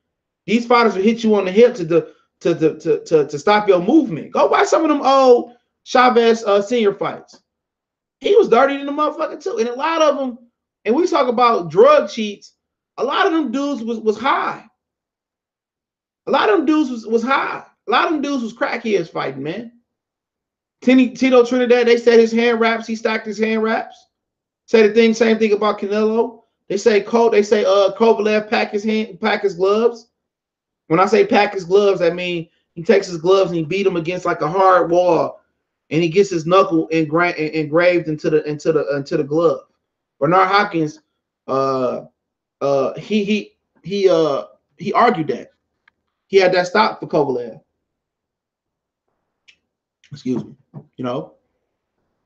These fighters will hit you on the hip to stop your movement. Go buy some of them old Chavez Sr. fights. He was dirty in the motherfucker too. And a lot of them, and we talk about drug cheats, a lot of them dudes was high. A lot of them dudes was high. A lot of them dudes was crackheads fighting, man. Tito Trinidad, they said his hand wraps, he stacked his hand wraps. Say the same thing about Canelo. They say Kovalev pack his gloves. When I say pack his gloves, I mean he takes his gloves and he beat them against like a hard wall, and he gets his knuckle engraved into the glove. Bernard Hopkins, he argued that. He had that stop for Kovalev. Excuse me.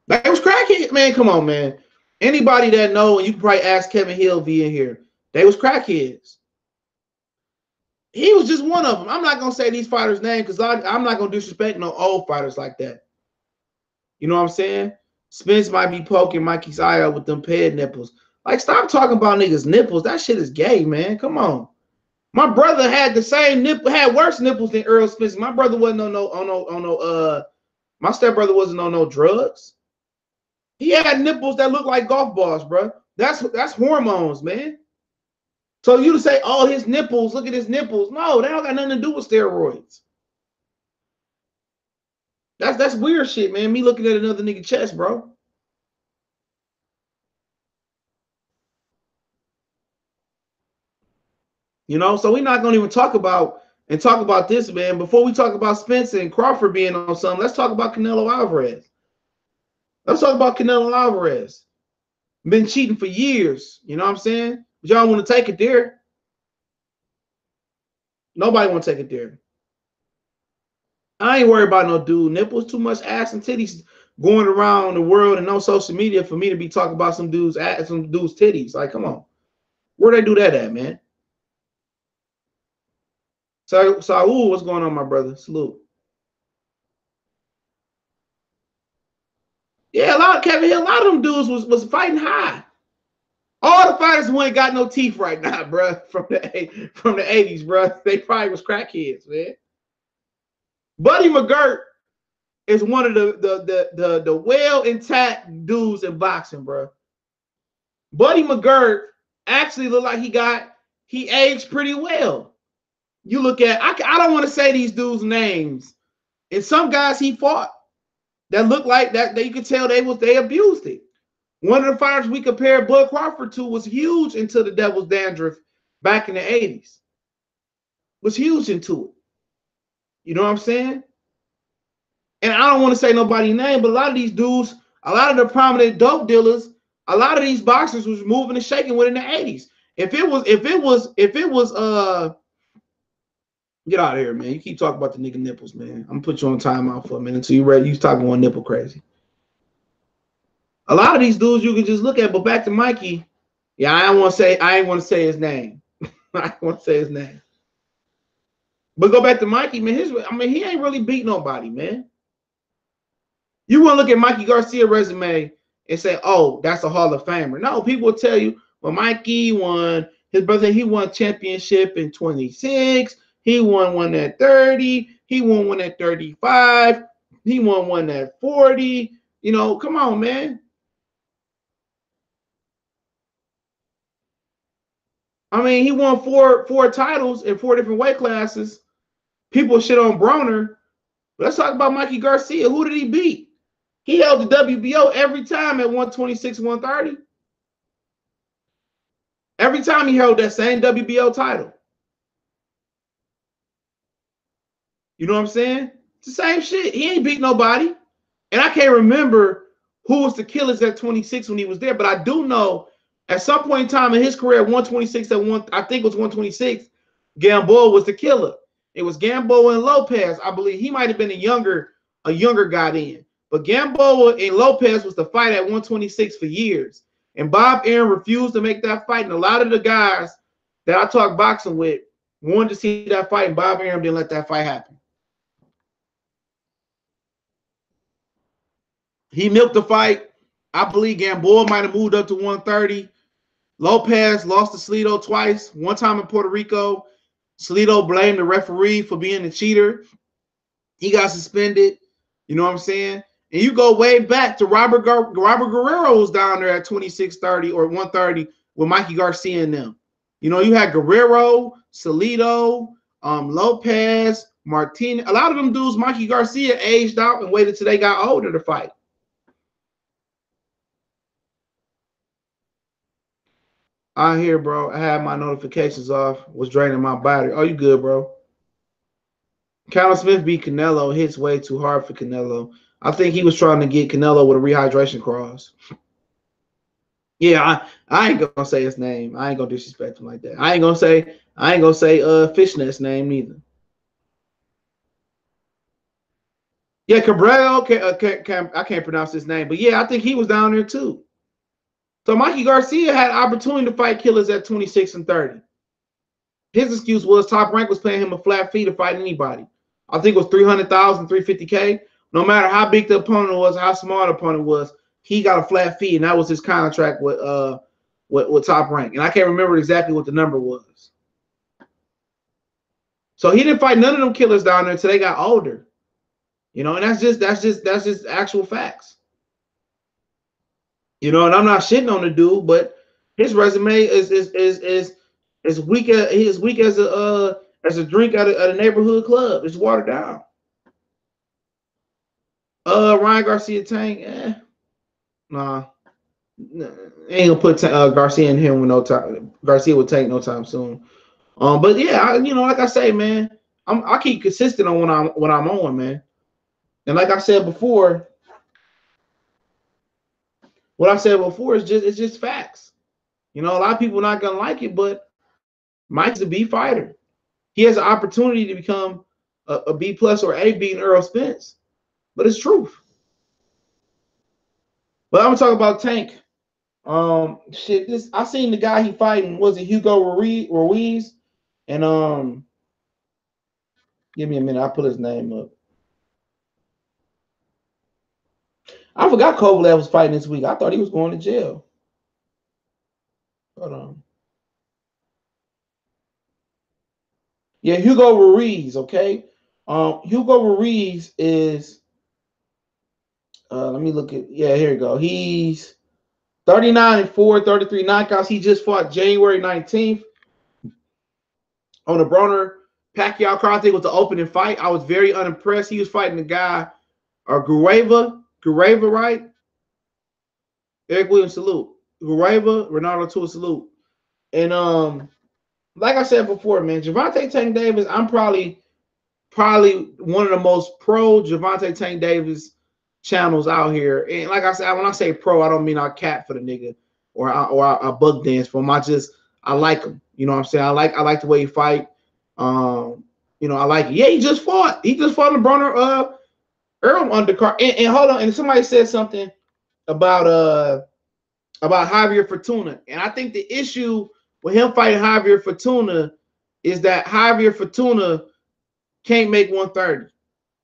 That was crackhead, man. Come on, man. Anybody that know, and you can probably ask Kevin Hill via here, they was crackheads. He was just one of them. I'm not gonna say these fighters' names because I'm not gonna disrespect no old fighters like that. You know what I'm saying? Spence might be poking Mikey's eye out with them pad nipples. Like, stop talking about niggas' nipples. That shit is gay, man. Come on. My brother had the same nipple, had worse nipples than Earl Spence. My brother wasn't on no my stepbrother wasn't on no drugs. He had nipples that looked like golf balls, bro. That's hormones, man. So you to say, oh, his nipples, look at his nipples. No, they don't got nothing to do with steroids. That's weird shit, man. Me looking at another nigga chest, bro. So we're not gonna even talk about this, man. Before we talk about Spence and Crawford being on something, let's talk about Canelo Alvarez. Let's talk about Canelo Alvarez. Been cheating for years. You know what I'm saying? But y'all want to take it there. Nobody want to take it there. I ain't worried about no dude nipples. Too much ass and titties going around the world and on social media for me to be talking about some dude's ass, some dude's titties. Like, come on. Where they do that at, man? So Saul, what's going on, my brother? Salute. Yeah, Kevin Hill, a lot of them dudes was fighting high. All the fighters who ain't got no teeth right now, bro, from the 80s, bro. They probably was crackheads, man. Buddy McGirt is one of the well intact dudes in boxing, bro. Buddy McGirt actually looked like he aged pretty well. You look at I don't want to say these dudes' names. And some guys he fought that looked like that you could tell they abused it. One of the fighters we compared Bud Crawford to was huge into the devil's dandruff back in the 80s. Was huge into it. You know what I'm saying? And I don't want to say nobody's name, but a lot of these dudes, a lot of the prominent dope dealers, a lot of these boxers was moving and shaking within the 80s. If it was get out of here, man. You keep talking about the nigga nipples, man. I'm gonna put you on timeout for a minute until you ready. You talking one nipple crazy. A lot of these dudes you can just look at, but back to Mikey. Yeah, I ain't want to say his name. I don't want to say his name. But go back to Mikey, man. He ain't really beat nobody, man. You want to look at Mikey Garcia resume and say, oh, that's a Hall of Famer. No, people will tell you, well, Mikey won, his brother, he won championship in 26. He won one at 30. He won one at 35. He won one at 40. You know, come on, man. I mean, he won four titles in 4 different weight classes. People shit on Broner. Let's talk about Mikey Garcia. Who did he beat? He held the WBO every time at 126, 130. Every time he held that same WBO title. You know what I'm saying? It's the same shit. He ain't beat nobody. And I can't remember who was the killers at 26 when he was there, but I do know at some point in time in his career, 126 I think it was 126, Gamboa was the killer. It was Gamboa and Lopez. I believe he might have been a younger guy then. But Gamboa and Lopez was the fight at 126 for years. And Bob Arum refused to make that fight. And a lot of the guys that I talk boxing with wanted to see that fight, and Bob Arum didn't let that fight happen. He milked the fight. I believe Gamboa might have moved up to 130. Lopez lost to Salido twice. One time in Puerto Rico, Salido blamed the referee for being a cheater. He got suspended. You know what I'm saying? And you go way back to Robert Guerrero was down there at 26-30 or 130 with Mikey Garcia and them. You know, you had Guerrero, Salido, Lopez, Martinez. A lot of them dudes, Mikey Garcia aged out and waited till they got older to fight. I hear, bro. I had my notifications off. Was draining my battery. Oh, you good, bro? Callum Smith beat Canelo. Hits way too hard for Canelo. I think he was trying to get Canelo with a rehydration cross. Yeah, I ain't gonna say his name. I ain't gonna disrespect him like that. I ain't gonna say Fishnet's name neither. Yeah, Cabrera. I can't pronounce his name, but yeah, I think he was down there too. So Mikey Garcia had opportunity to fight killers at 26 and 30. His excuse was Top Rank was paying him a flat fee to fight anybody. I think it was 300,000, 350K. No matter how big the opponent was, how small the opponent was, he got a flat fee, and that was his contract with Top Rank. And I can't remember exactly what the number was. So he didn't fight none of them killers down there until they got older. You know, and that's just actual facts. You know, and I'm not shitting on the dude, but his resume is weak as a drink at a neighborhood club. It's watered down. Ryan Garcia Tank, nah, ain't gonna put Garcia in him with no time. Garcia would Tank no time soon. But yeah, like I say, man, I keep consistent on what I'm on, man. And like I said before, what I said before is just facts. You know, a lot of people not gonna like it, but Mike's a B fighter. He has an opportunity to become a B plus or A beating Earl Spence, but it's truth. But I'm gonna talk about Tank. I seen the guy he fighting, was it Hugo Ruiz? And Give me a minute. I'll pull his name up. I forgot Kovalev was fighting this week. I thought he was going to jail. Hold on. Yeah, Hugo Ruiz, okay? Hugo Ruiz is, let me look at, yeah, here we go. He's 39-4, 33 knockouts. He just fought January 19th on the Broner Pacquiao card. I think it was the opening fight. I was very unimpressed. He was fighting the guy, Guerreva, right? Eric Williams, salute. Guerreva, Ronaldo Tua, salute. And like I said before, man, Gervonta Tank Davis, I'm probably one of the most pro Gervonta Tank Davis channels out here. And like I said, when I say pro, I don't mean I cat for the nigga or I bug dance for him. I like him. You know what I'm saying? I like the way he fight. You know, I like it. Yeah, he just fought. He just fought in the Broner Earl undercard. And hold on, and somebody said something about Javier Fortuna. And I think the issue with him fighting Javier Fortuna is that Javier Fortuna can't make 130.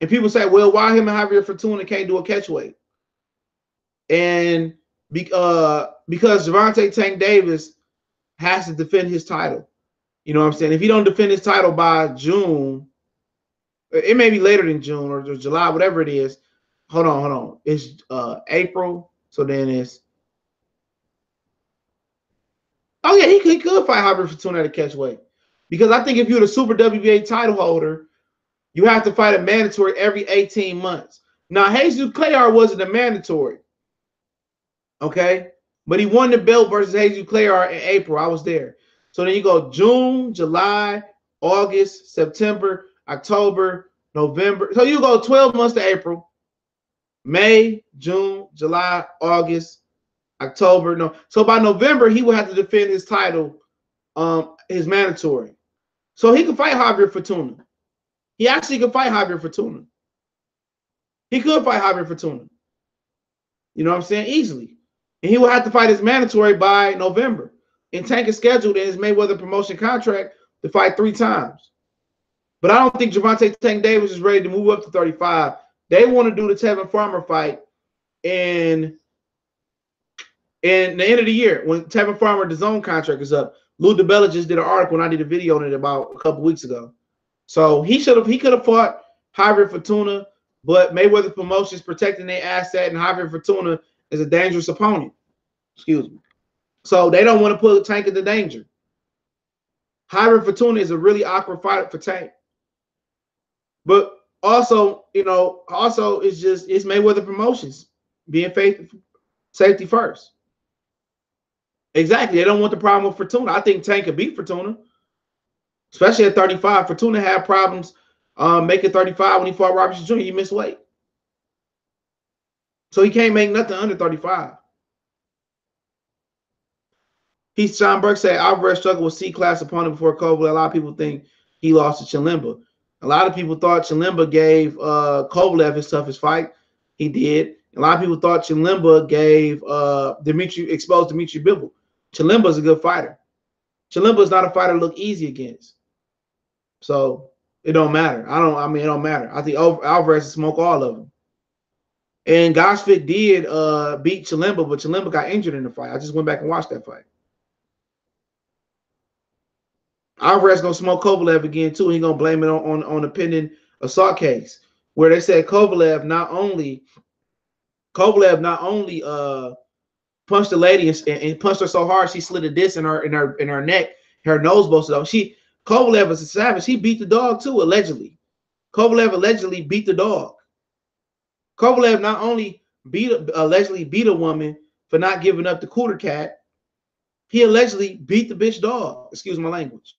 And people say, well, why him and Javier Fortuna can't do a catchweight? And because Gervonta Tank Davis has to defend his title. You know what I'm saying? If he don't defend his title by June, it may be later than June or July, whatever it is. Hold on. It's April. So then it's, oh yeah, he could fight Javier Fortuna at a catchweight. Because I think if you're the Super WBA title holder, you have to fight a mandatory every 18 months. Now, Jesus Clayar wasn't a mandatory. Okay? But he won the belt versus Jesus Clayar in April. I was there. So then you go June, July, August, September, October, November. So you go 12 months to April. May, June, July, August, October. No. So by November, he would have to defend his title, his mandatory. So he could fight Javier Fortuna. He actually could fight Javier Fortuna. He could fight Javier Fortuna. You know what I'm saying? Easily. And he will have to fight his mandatory by November. And Tank is scheduled in his Mayweather promotion contract to fight 3 times. But I don't think Gervonta Tank Davis is ready to move up to 35. They want to do the Tevin Farmer fight in the end of the year when Tevin Farmer, the zone contract is up. Lou DiBella just did an article and I did a video on it about a couple weeks ago. So he could have fought Javier Fortuna, but Mayweather Promotions protecting their asset, and Javier Fortuna is a dangerous opponent. Excuse me. So they don't want to put Tank into danger. Javier Fortuna is a really awkward fight for Tank. But also, you know, it's Mayweather Promotions being faithful, safety first. Exactly. They don't want the problem with Fortuna. I think Tank could beat Fortuna. Especially at 35. Fortuna had problems making 35 when he fought Robinson Jr. He missed weight. So he can't make nothing under 35. Heath John Burke said Alvarez struggled with C-class opponent before Kovalev. A lot of people think he lost to Chilemba. A lot of people thought Chilemba gave Kovalev his toughest fight. He did. A lot of people thought Chilemba gave exposed Dimitri Bivol. Chilemba's a good fighter. Chilemba is not a fighter to look easy against. So it don't matter. It don't matter. I think Alvarez will smoke all of them. And Gosvick did beat Chilemba, but Chilemba got injured in the fight. I just went back and watched that fight. Alvarez gonna smoke Kovalev again too. He gonna blame it on a pending assault case where they said Kovalev not only punched the lady and punched her so hard she slid a disc in her neck, her nose busted off. Kovalev is a savage. He beat the dog too, allegedly. Kovalev allegedly beat the dog. Kovalev not only allegedly beat a woman for not giving up the cooter cat, he allegedly beat the bitch dog. Excuse my language.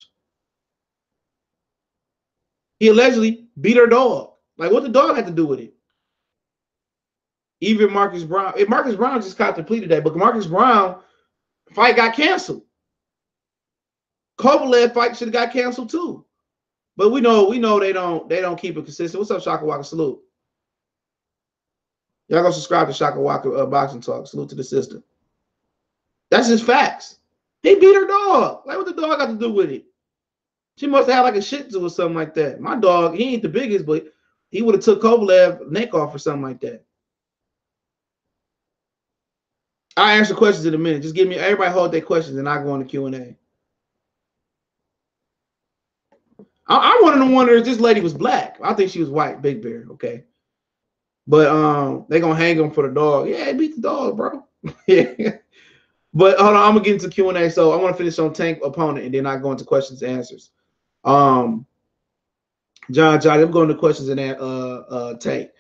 He allegedly beat her dog. Like, what the dog had to do with it? Even Marcus Brown. Marcus Brown just got depleted today, but Marcus Brown fight got canceled. Kovalev fight should have got canceled too. But we know they don't keep it consistent. What's up, Shaka Waka? Salute. Y'all go subscribe to Shaka Waka Boxing Talk. Salute to the sister. That's just facts. He beat her dog. Like, what the dog got to do with it? She must have had like a Shih Tzu or something like that. My dog, he ain't the biggest, but he would have took Kovalev neck off or something like that. I'll answer questions in a minute. Just give me, everybody hold their questions and I'll go on the Q&A. I wanted to wonder if this lady was black. I think she was white, Big Bear, okay. But they gonna hang him for the dog. Yeah, beat the dog, bro. Yeah. But hold on, I'm gonna get into Q&A. So I want to finish on Tank opponent and then I go into questions and answers. John, I'm going to questions and Tank.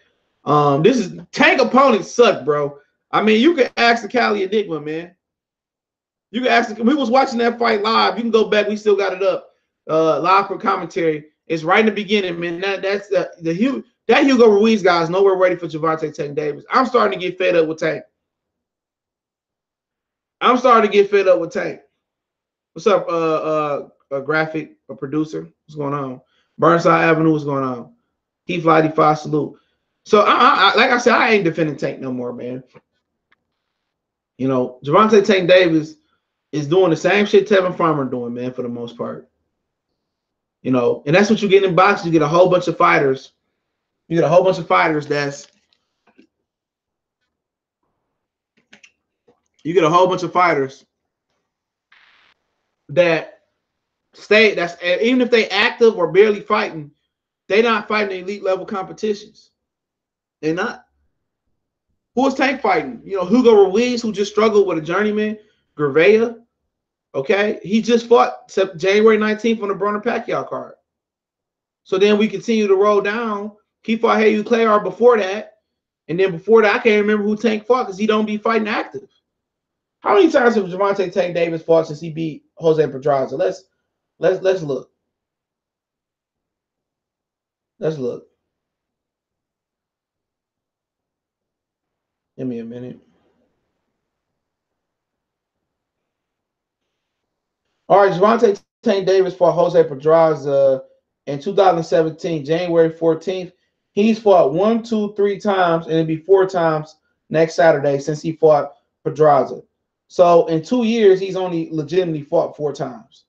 This is Tank opponents suck, bro. I mean, you can ask the Cali Enigma, man. You can ask. We was watching that fight live. You can go back. We still got it up live for commentary. It's right in the beginning, man. That's that Hugo Ruiz guy is nowhere ready for Gervonta Tank Davis. I'm starting to get fed up with Tank. What's up, a graphic, a producer? What's going on? Burnside Avenue, what's going on? Heath 95, salute. So, like I said, I ain't defending Tank no more, man. You know, Gervonta Tank Davis is doing the same shit Tevin Farmer doing, man, for the most part. You know, and that's what you get in boxing. You get a whole bunch of fighters. You get a whole bunch of fighters that's that stay, that's even if they active or barely fighting, they not fighting elite level competitions. They're not. Who is Tank fighting? You know, Hugo Ruiz, who just struggled with a journeyman, Gravea. Okay, he just fought January 19th on the Broner Pacquiao card. So then we continue to roll down. He fought Heyu Clayar before that, and then before that, I can't remember who Tank fought because he don't be fighting active. How many times have Gervonta Tank Davis fought since he beat Jose Pedraza? Let's look. Let's look. Give me a minute. All right, Gervonta Tank Davis fought Jose Pedraza in 2017, January 14th. He's fought 1, 2, 3 times, and it'll be 4 times next Saturday since he fought Pedraza. So in 2 years, he's only legitimately fought 4 times.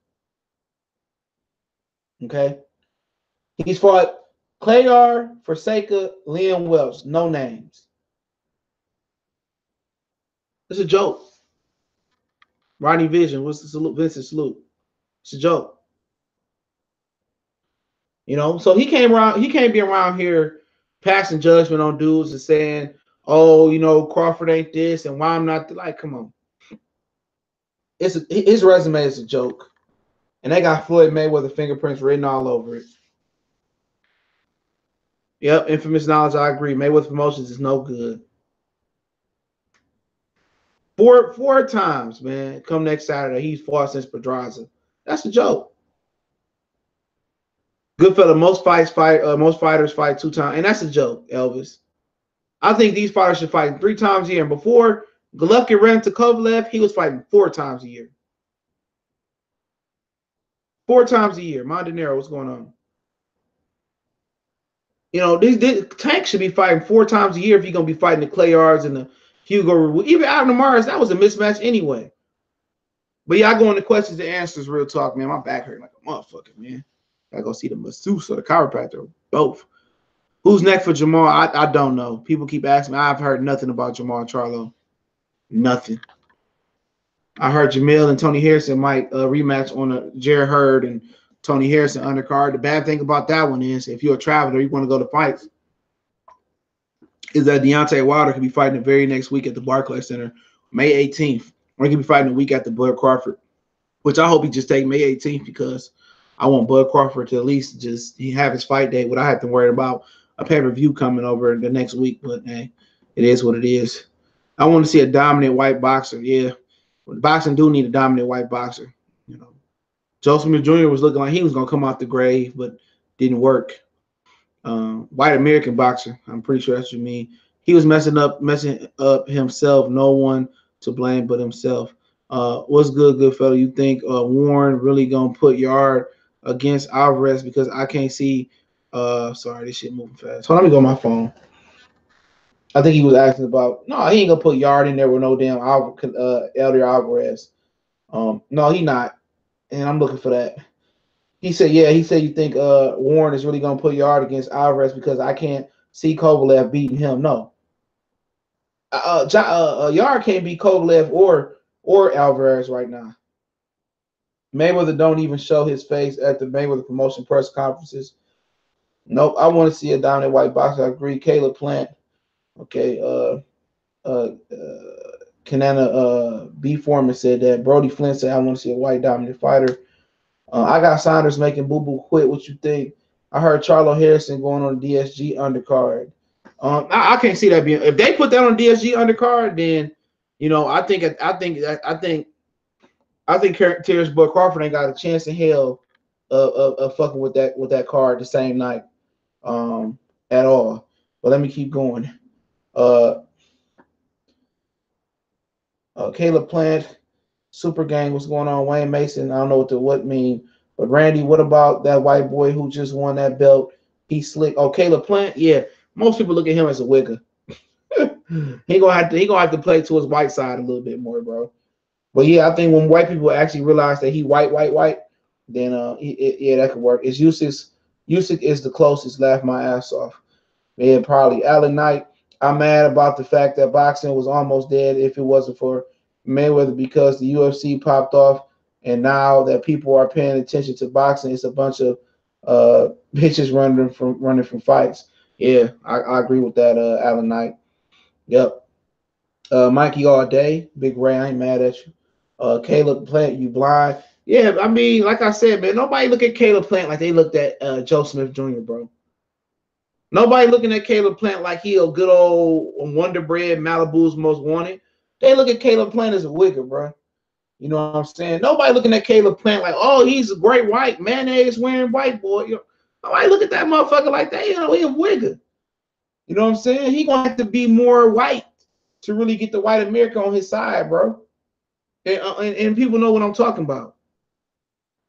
Okay. He's fought Clayar, Forsaker, Liam Welch, no names. It's a joke. Rodney Vision, what's the salute? Vincent salute. It's a joke. You know, so he can't be around here passing judgment on dudes and saying, oh, you know, Crawford ain't this and why I'm not like, come on. His resume is a joke. And they got Floyd Mayweather fingerprints written all over it. Yep, infamous knowledge, I agree. Mayweather Promotions is no good. Four times, man. Come next Saturday, he's fought since Pedraza. That's a joke. Good fella, most fighters fight 2 times, and that's a joke, Elvis. I think these fighters should fight 3 times a year. And before Golovkin ran to Kovalev, he was fighting 4 times a year. 4 times a year. Montanero, what's going on? You know, these Tank should be fighting 4 times a year if you're gonna be fighting the Clayards and the Hugo. Even Adam Mars, that was a mismatch anyway. But yeah, I go into questions and answers, real talk, man. My back hurt like a motherfucker, man. I go see the masseuse or the chiropractor, both. Who's next for Jamal? I don't know. People keep asking me. I've heard nothing about Jamal Charlo. Nothing. I heard Jamil and Tony Harrison might rematch on a Jared Hurd and Tony Harrison undercard. The bad thing about that one is if you're a traveler, you want to go to fights, is that Deontay Wilder could be fighting the very next week at the Barclays Center, May 18th. Or he could be fighting a week after Bud Crawford, which I hope he just take May 18th because I want Bud Crawford to at least just have his fight day without having to worry about a pay-per-view coming over the next week. But hey, it is what it is. I want to see a dominant white boxer. Yeah, boxing do need a dominant white boxer. You know, Joe Smith Jr. was looking like he was gonna come out the grave, but didn't work. White American boxer. I'm pretty sure that's what you mean. He was messing up himself. No one to blame but himself. What's good fella? You think Warren really gonna put Yard against Alvarez? Because I can't see. Sorry, this shit moving fast. Hold on, let me go on my phone. I think he was asking about. No, he ain't gonna put Yard in there with no damn Elder Alvarez. No, he not. And I'm looking for that. He said, yeah, he said you think Warren is really gonna put Yard against Alvarez because I can't see Kovalev beating him. No. Yard can't beat Kovalev or Alvarez right now. Mayweather don't even show his face at the Mayweather promotion press conferences. Nope, I want to see a dominant white boxer. I agree. Caleb Plant. Okay. Kanana B. Foreman said that. Brody Flynn said, I want to see a white dominant fighter. I got Saunders making Boo Boo quit. What you think? I heard Charlo Harrison going on the DSG undercard. I can't see that being. If they put that on DSG undercard, then I think Terrence Boy Crawford ain't got a chance in hell of fucking with that card the same night at all. But let me keep going. Caleb Plant, Super Gang, what's going on? Wayne Mason, I don't know what mean. But Randy, what about that white boy who just won that belt? He's slick. Oh, Caleb Plant, yeah. Most people look at him as a wigger. he gonna have to play to his white side a little bit more, bro. But yeah, I think when white people actually realize that he white, then yeah, that could work. It's Usyk. Usyk is the closest. Laugh my ass off. Yeah, probably. Alan Knight. I'm mad about the fact that boxing was almost dead if it wasn't for Mayweather because the UFC popped off, and now that people are paying attention to boxing, it's a bunch of bitches running from fights. Yeah, I agree with that, Alan Knight. Yep. Mikey all day. Big Ray, I ain't mad at you. Caleb Plant, you blind. Yeah, I mean, like I said, man, nobody look at Caleb Plant like they looked at Joe Smith Jr., bro. Nobody looking at Caleb Plant like he a good old Wonder Bread, Malibu's most wanted. They look at Caleb Plant as a wigger, bro. You know what I'm saying? Nobody looking at Caleb Plant like, oh, he's a great white mayonnaise wearing white boy. Nobody look at that motherfucker like that. He a wigger. You know what I'm saying? He gonna have to be more white to really get the white America on his side, bro. And people know what I'm talking about.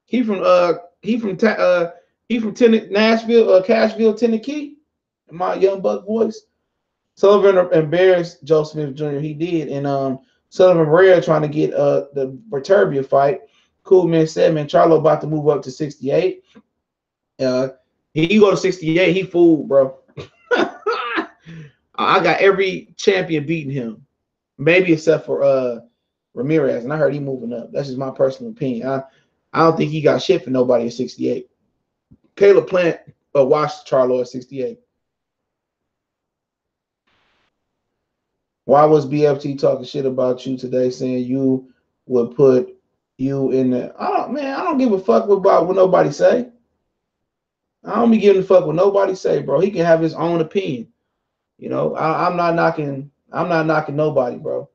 He from Nashville, Cashville, Tennessee. My young buck voice. Sullivan embarrassed Joe Smith Jr. He did, and Sullivan Rare trying to get the Berturbia fight. Cool man said, man, Charlo about to move up to 68. He go to 68. He fooled, bro. I got every champion beating him, maybe except for Ramirez, and I heard he moving up. That's just my personal opinion. I don't think he got shit for nobody at 68. Caleb Plant watched Charlo at 68. Why was BFT talking shit about you today, saying you would put you in the? I don't give a fuck about what nobody say. I don't be giving a fuck what nobody say, bro. He can have his own opinion. You know, I'm not knocking nobody, bro.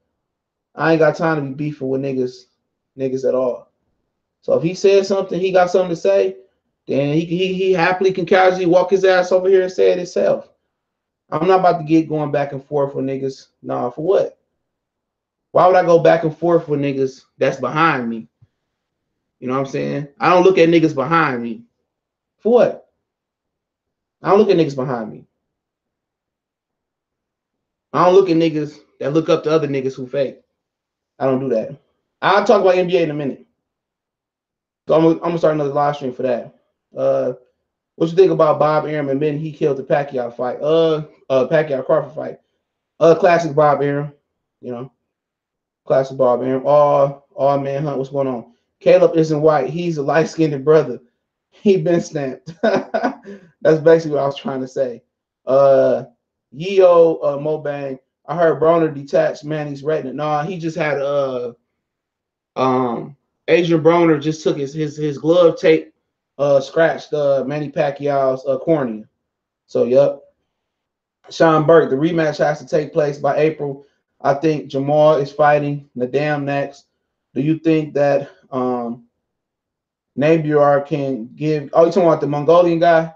I ain't got time to be beefing with niggas at all. So if he says something, he got something to say, then he happily can casually walk his ass over here and say it himself. I'm not about to get going back and forth with niggas. Nah, for what? Why would I go back and forth with niggas that's behind me? You know what I'm saying? I don't look at niggas behind me. For what? I don't look at niggas behind me. I don't look at niggas that look up to other niggas who fake. I don't do that. I'll talk about NBA in a minute. So I'm gonna start another live stream for that. What you think about Bob Arum admitting he killed the Pacquiao fight? Pacquiao Crawford fight. Classic Bob Arum. You know, classic Bob Arum. All man hunt. What's going on? Caleb isn't white. He's a light-skinned brother. He been stamped. That's basically what I was trying to say. Yeo Mobang. I heard Broner detached Manny's retina. No, he just had Adrian Broner just took his glove tape, scratched Manny Pacquiao's cornea. So yep. Sean Burke, the rematch has to take place by April. I think Jamal is fighting Nadam next. Do you think that Nabiar can give? Oh, you talking about the Mongolian guy?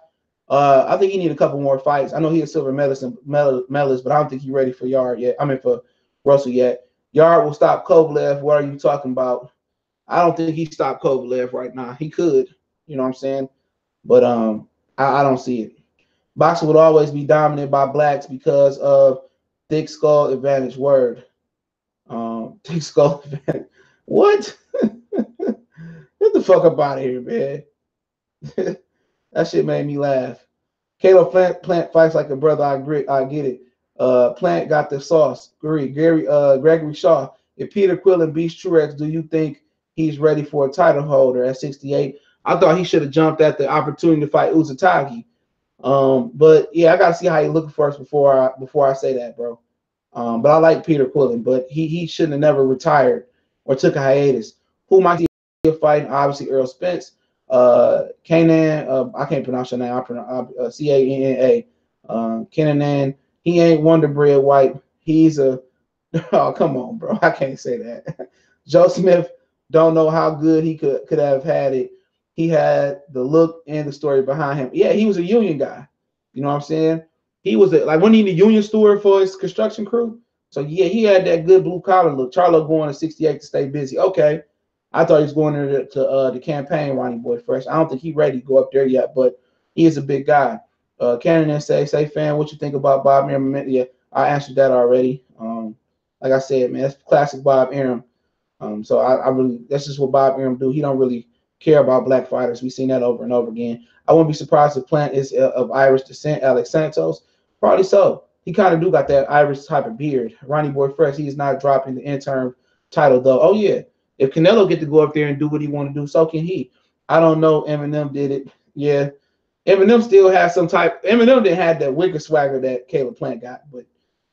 I think he need a couple more fights. I know he's a silver medalist, but I don't think he's ready for Yard yet. I mean for Russell yet. Yard will stop Kovalev. What are you talking about? I don't think he stopped Kovalev right now. He could, you know what I'm saying? But I don't see it. Boxing would always be dominated by blacks because of thick skull advantage. Word. Thick skull advantage. What? Get the fuck up out of here, man. That shit made me laugh. Caleb Plant fights like a brother. I agree. I get it. Plant got the sauce. Gregory Shaw. If Peter Quillen beats Truex, do you think he's ready for a title holder at 68? I thought he should have jumped at the opportunity to fight Uzatagi. But yeah, I gotta see how he looking first before I say that, bro. But I like Peter Quillen, but he shouldn't have never retired or took a hiatus. Who might be fighting? Obviously, Earl Spence. Kanan, I can't pronounce your name. I pronounce Canna. Kanan, he ain't Wonder Bread White. He's a oh come on, bro. I can't say that. Joe Smith, don't know how good he could have had it. He had the look and the story behind him. Yeah, he was a union guy. You know what I'm saying? He was like when he the union steward for his construction crew. So yeah, he had that good blue collar look. Charlo going to 68 to stay busy. Okay. I thought he was going there to the campaign, Ronnie Boy Fresh. I don't think he's ready to go up there yet, but he is a big guy. Cannon say fan, what you think about Bob Arum? Yeah, I answered that already. Like I said, man, that's classic Bob Arum. So I really that's just what Bob Arum do. He don't really care about black fighters. We've seen that over and over again. I wouldn't be surprised if Plant is of Irish descent. Alex Santos, probably so. He kind of do got that Irish type of beard. Ronnie Boy Fresh, he is not dropping the interim title though. Oh yeah. If Canelo get to go up there and do what he want to do, so can he. I don't know. Eminem did it. Yeah. Eminem still has some type. Eminem didn't have that wicked swagger that Caleb Plant got, but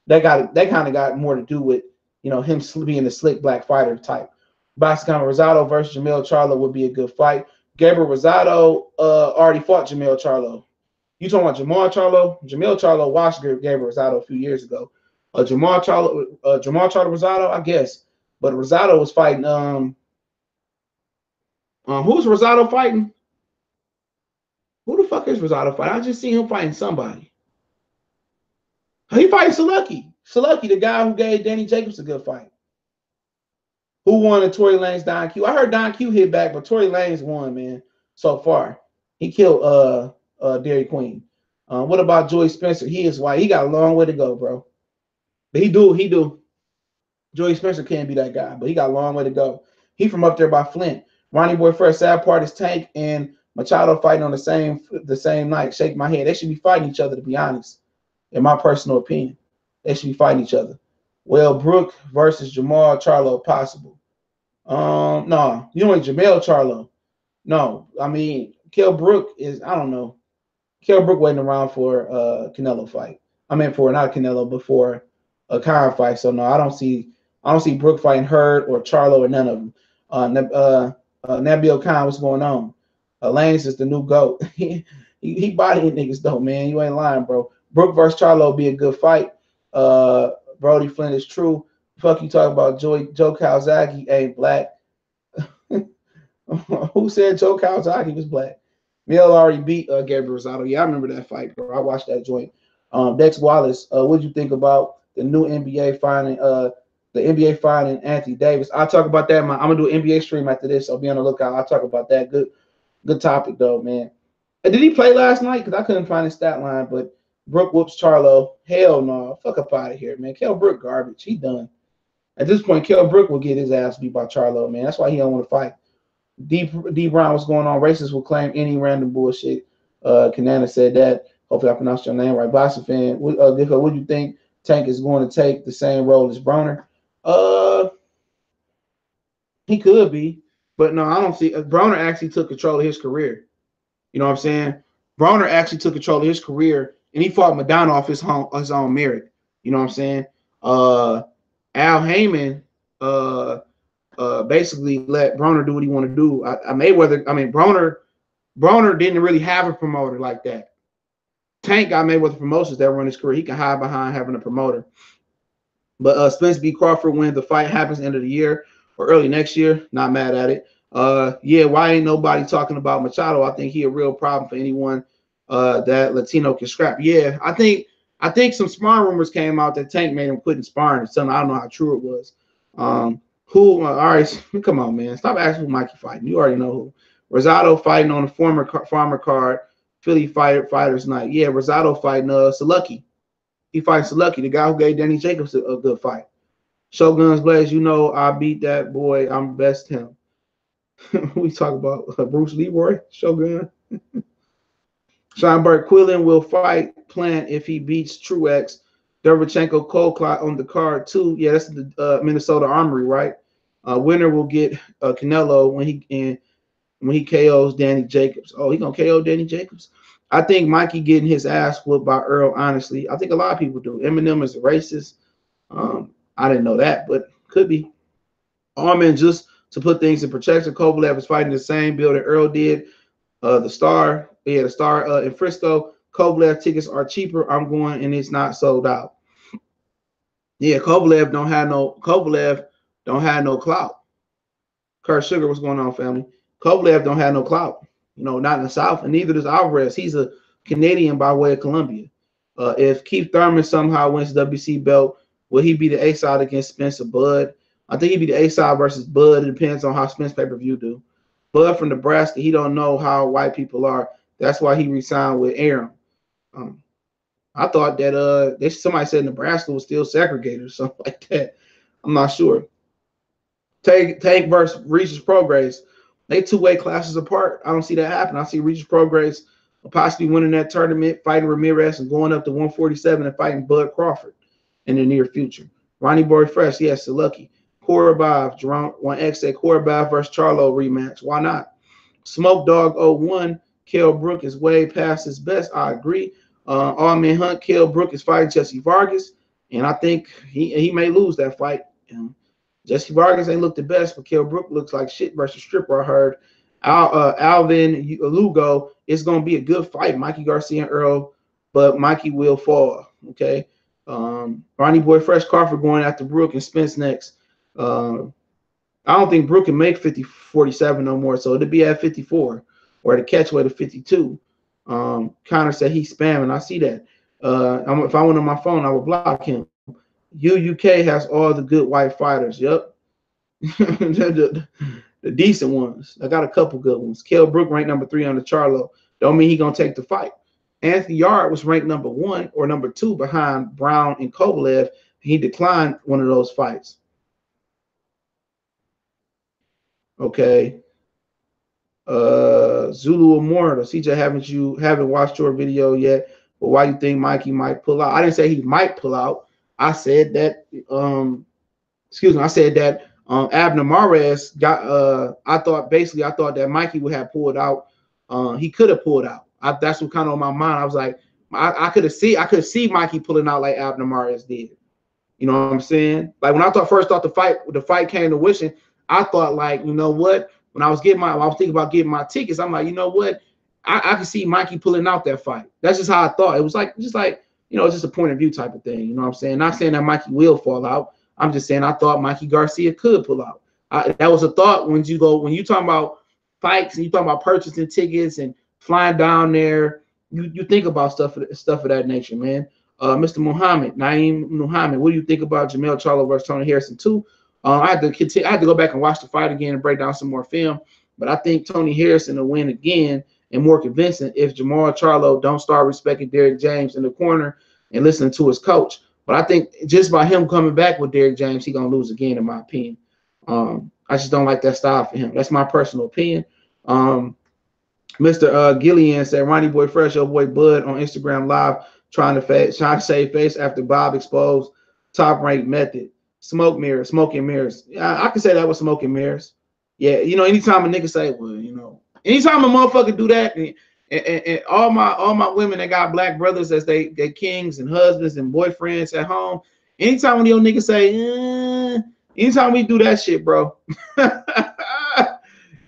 that kind of got more to do with him being the slick black fighter type. Bascom Rosado versus Jamel Charlo would be a good fight. Gabriel Rosado already fought Jamel Charlo. You talking about Jamal Charlo? Jamel Charlo watched Gabriel Rosado a few years ago. Jamal Charlo Rosado, I guess. But Rosado was fighting. Who's Rosado fighting? Who the fuck is Rosado fighting? I just seen him fighting somebody. He fighting Selucky. Selucky, the guy who gave Danny Jacobs a good fight. Who won the Tory Lanez Don Q? I heard Don Q hit back, but Tory Lanez won, man. So far, he killed Dairy Queen. What about Joey Spencer? He is white. He got a long way to go, bro. But he do. Joey Spencer can't be that guy, but he got a long way to go. He from up there by Flint. Ronnie Boy Fresh, sad part is Tank and Machado fighting on the same night. Shake my head. They should be fighting each other, to be honest. In my personal opinion, they should be fighting each other. Well, Brook versus Jamal Charlo possible. No, you don't Jamel Charlo. No, I mean Kell Brook is I don't know. Kell Brook waiting around for a Canelo fight. I mean for not a Canelo, but for a Khan fight. So no, I don't see Brook fighting Hurd or Charlo or none of them. Nabil Khan, what's going on? Lanes is the new GOAT. he bodying niggas though, man. You ain't lying, bro. Brook versus Charlo be a good fight. Brody Flynn is true. Fuck you talking about Joe Calzaghe ain't black. Who said Joe Calzaghe was black? Mill already beat Gabriel Rosado. Yeah, I remember that fight, bro. I watched that joint. Dex Wallace, what'd you think about the new NBA finding Anthony Davis? I'll talk about that. I'm gonna do an NBA stream after this, so be on the lookout. I'll talk about that. Good topic though, man. Did he play last night? Because I couldn't find his stat line, but Brook whoops Charlo. Hell no. Fuck up out of here, man. Kell Brook garbage. He done. At this point, Kell Brook will get his ass beat by Charlo, man. That's why he don't want to fight. D Brown, what's going on? Racists will claim any random bullshit. Kanana said that. Hopefully I pronounced your name right. Boxing fan, what do you think Tank is going to take the same role as Broner? He could be, but no, I don't see. Broner actually took control of his career. You know what I'm saying? Broner actually took control of his career, and he fought Madonna off his own merit. You know what I'm saying? Al Heyman basically let Broner do what he wanted to do. Broner didn't really have a promoter like that. Tank got Mayweather Promotions that run his career. He can hide behind having a promoter. But Spence v. Crawford, when the fight happens end of the year or early next year, not mad at it. Yeah, why ain't nobody talking about Machado? I think he a real problem for anyone that Latino can scrap. Yeah, I think some sparring rumors came out that Tank made him quit sparring or something. I don't know how true it was. All right, come on, man. Stop asking who Mikey fighting. You already know who. Rosado fighting on the former farmer card, Philly Fighters Night. Yeah, Rosado fighting Selucky. He fights Selucky, the guy who gave Danny Jacobs a good fight. Shogun's Blaze, I beat that boy. I'm best him. We talk about Bruce Leroy, Shogun. Scheinberg Quillen will fight Plant if he beats Truex. Derevchenko Kolclot on the card too. Yeah, that's the Minnesota Armory, right? Winner will get Canelo when he KOs Danny Jacobs. Oh, he gonna KO Danny Jacobs? I think Mikey getting his ass whooped by Earl. Honestly, I think a lot of people do. Eminem is a racist. I didn't know that, but could be. Armin, just to put things in perspective, Kovalev is fighting the same bill that Earl did. The Star in Frisco. Kovalev tickets are cheaper. I'm going, and it's not sold out. Yeah, Kovalev don't have no clout. Kurt Sugar, what's going on, family? Kovalev don't have no clout. Not in the South, and neither does Alvarez. He's a Canadian by way of Colombia. If Keith Thurman somehow wins the WC belt, will he be the A side against Spence or Bud? I think he'd be the A side versus Bud. It depends on how Spence pay-per-view do. Bud from Nebraska, he don't know how white people are. That's why he resigned with Aaron. I thought that somebody said Nebraska was still segregated or something like that. I'm not sure. Tank versus Regis Prograis. They two-weight classes apart. I don't see that happen. I see Regis Prograis possibly winning that tournament, fighting Ramirez, and going up to 147 and fighting Bud Crawford in the near future. Ronnie Boy Fresh, yes, so lucky. Korabav, Jerome 1X said Korabav versus Charlo rematch. Why not? Smoke Dog 01, Kell Brook is way past his best. I agree. Allman Hunt, Kell Brook is fighting Jesse Vargas, and I think he may lose that fight. Jesse Vargas ain't looked the best, but Kell Brook looks like shit versus Stripper, I heard. Alvin Lugo, it's going to be a good fight. Mikey Garcia and Earl, but Mikey will fall, okay? Ronnie Boy Fresh Crawford going after Brook and Spence next. I don't think Brook can make 47 no more, so it'll be at 54 or the catchweight of 52. Connor said he's spamming. I see that. If I went on my phone, I would block him. UK has all the good white fighters. Yep. the decent ones. I got a couple good ones. Kell Brook ranked number 3 on the Charlo. Don't mean he gonna take the fight. Anthony Yard was ranked number 1 or number 2 behind Brown and Kovalev. He declined one of those fights. Okay. Zulu Immortal. CJ, haven't watched your video yet, but why you think Mikey might pull out? I didn't say he might pull out. I said that Abner Mares got I thought that Mikey would have pulled out. He could have pulled out. That's what kind of on my mind. I was like, I could see Mikey pulling out like Abner Mares did. You know what I'm saying? Like when I first thought the fight came to wishing, I thought like, you know what? When I was thinking about getting my tickets, I'm like, you know what? I could see Mikey pulling out that fight. That's just how I thought. It was just a point of view type of thing. You know what I'm saying? Not saying that Mikey will fall out. I'm just saying I thought Mikey Garcia could pull out. That was a thought when you talk about fights and you talk about purchasing tickets and flying down there. You think about stuff of that nature, man. Mr. Naeem Muhammad, what do you think about Jamel Charlo versus Tony Harrison 2? I had to go back and watch the fight again and break down some more film. But I think Tony Harrison will win again and more convincing if Jamal Charlo don't start respecting Derrick James in the corner and listening to his coach. But I think just by him coming back with Derrick James, he's going to lose again, in my opinion. I just don't like that style for him. That's my personal opinion. Mr. Gillian said, Ronnie Boy Fresh, your boy Bud on Instagram Live trying to save face after Bob exposed top-ranked method. Smoking mirrors. Yeah, I can say that with smoke and mirrors. Yeah, anytime a nigga say, well, anytime a motherfucker do that, and all my women that got black brothers as they kings and husbands and boyfriends at home, anytime when your nigga say, anytime we do that shit, bro,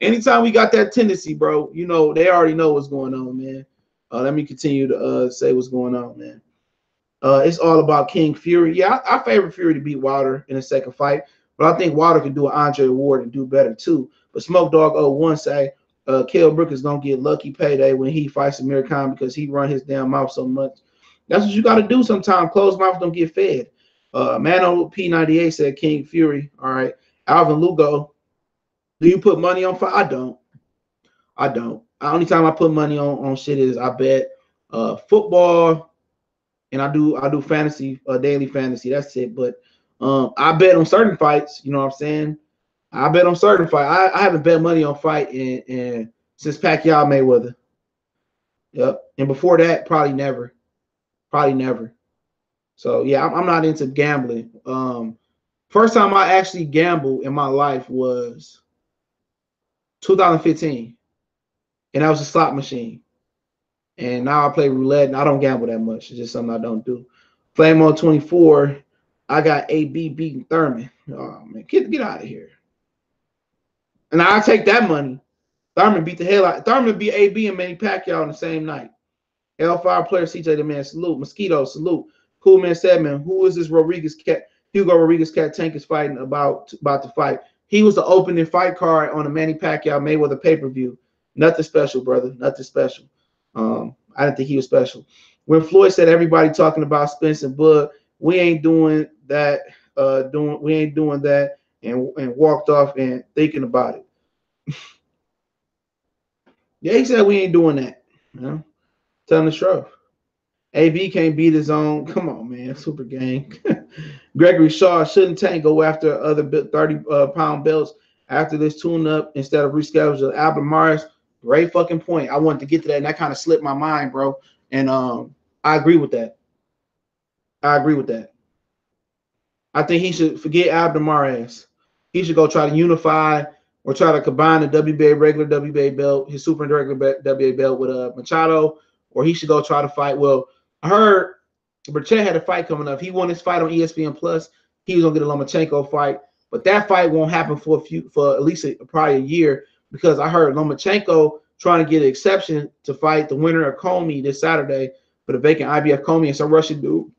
anytime we got that tendency, bro, they already know what's going on, man. Let me continue to say what's going on, man. It's all about King Fury. Yeah, I favor Fury to beat Wilder in the second fight, but I think Wilder can do an Andre Ward and do better too. But Smoke Dog 01 say Kell Brook is gonna get lucky payday when he fights Amir Khan because he run his damn mouth so much. That's what you got to do sometimes. Closed mouth don't get fed. Mano P98 said King Fury. All right, Alvin Lugo. Do you put money on fight? I don't. The only time I put money on shit is I bet football. And I do fantasy, daily fantasy. That's it. But I bet on certain fights. You know what I'm saying? I bet on certain fights. I haven't bet money on fight since Pacquiao Mayweather. Yep. And before that, probably never. Probably never. So yeah, I'm not into gambling. First time I actually gambled in my life was 2015, and that was a slot machine. And now I play roulette, and I don't gamble that much. It's just something I don't do. Flame on 24, I got AB beating Thurman. Oh man, get out of here. And I take that money. Thurman beat the hell out. Thurman beat AB and Manny Pacquiao on the same night. L5 player CJ the man, salute. Mosquito, salute. Cool man said, man, who is this Rodriguez cat? Hugo Rodriguez cat Tank is fighting about to fight. He was the opening fight card on the Manny Pacquiao Mayweather pay-per-view. Nothing special, brother. Nothing special. I didn't think he was special. When Floyd said everybody talking about Spence and Bud, we ain't doing that. We ain't doing that, and walked off and thinking about it. Yeah, he said we ain't doing that. You know, telling the truth. AB can't beat his own. Come on, man. Super gang. Gregory Shaw shouldn't Tank go after other 30-pound belts after this tune-up instead of reschedule Albert Mars. Great fucking point. I wanted to get to that, and that kind of slipped my mind, bro. And I agree with that. I agree with that. I think he should forget Albert Mars. He should go try to unify or try to combine the WBA regular WBA belt, his super regular WBA belt with Machado, or he should go try to fight. Well, I heard Burchett had a fight coming up. He won his fight on ESPN Plus. He was gonna get a Lomachenko fight, but that fight won't happen for at least probably a year, because I heard Lomachenko trying to get an exception to fight the winner of Comey this Saturday for the vacant IBF Comey and some Russian dude.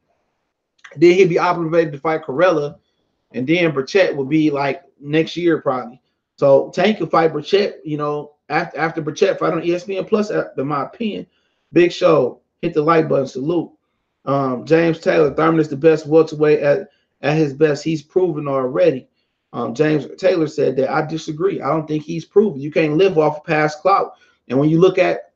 Then he'd be obligated to fight Corella, and then Burchett will be like next year probably. So Tank could fight Burchett, you know, after Burchett fight on ESPN Plus, in my opinion. Big show. Hit the like button. Salute. James Taylor. Thurman is the best welterweight at his best. He's proven already. James Taylor said that. I disagree. I don't think he's proven. You can't live off of past clout. And when you look at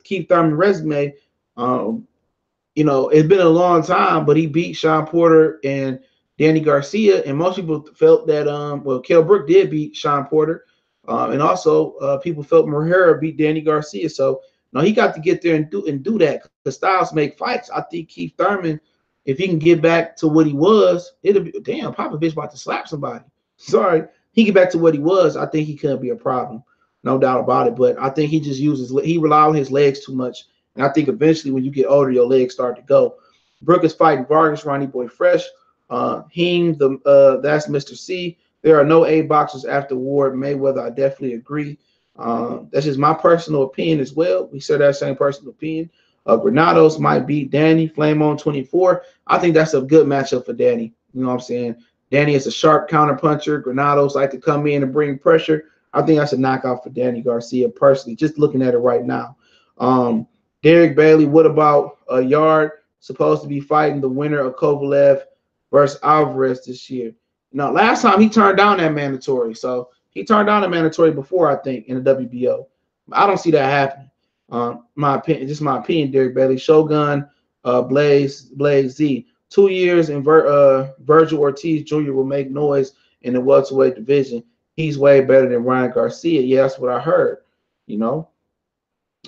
Keith Thurman's resume, you know, it's been a long time, but he beat Sean Porter and Danny Garcia. And most people felt that, well, Kell Brook did beat Sean Porter. And also people felt Morera beat Danny Garcia. So, no, he got to get there and do that, because styles make fights. I think Keith Thurman, if he can get back to what he was, it'll be, damn, Popovich about to slap somebody. Sorry. He get back to what he was, I think he couldn't be a problem. No doubt about it. But I think he just he relied on his legs too much. And I think eventually when you get older, your legs start to go. Brook is fighting Vargas, Ronnie Boy Fresh. Heem, that's Mr. C. There are no A boxers after Ward Mayweather. I definitely agree. That's just my personal opinion as well. We share that same personal opinion. Granados might beat Danny. Flame on 24. I think that's a good matchup for Danny. You know what I'm saying? Danny is a sharp counter puncher. Granados like to come in and bring pressure. I think that's a knockout for Danny Garcia personally, just looking at it right now. Derek Bailey, what about a Yard? Supposed to be fighting the winner of Kovalev versus Alvarez this year. Now, last time he turned down that mandatory. So he turned down a mandatory before, I think, in the WBO. I don't see that happening. My opinion, just my opinion, Derek Bailey. Shogun, Blaze Z. 2 years in Virgil Ortiz Jr. will make noise in the welterweight division. He's way better than Ryan Garcia. Yeah, that's what I heard. You know,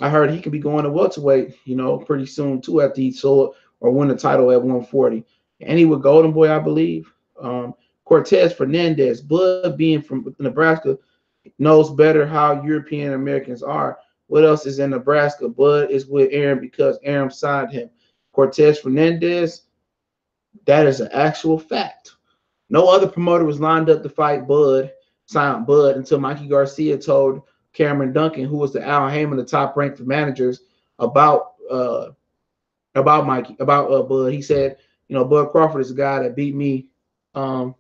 I heard he could be going to welterweight, you know, pretty soon too, after he sold or win the title at 140. And he with Golden Boy, I believe. Cortez Fernandez, Bud being from Nebraska, knows better how European Americans are. What else is in Nebraska? Bud is with Aaron because Aaron signed him. Cortez Fernandez, that is an actual fact. No other promoter was lined up to fight Bud, signed Bud, until Mikey Garcia told Cameron Duncan, who was the Al Heyman, the top ranked for managers, about Bud. He said, you know, Bud Crawford is a guy that beat me. Trying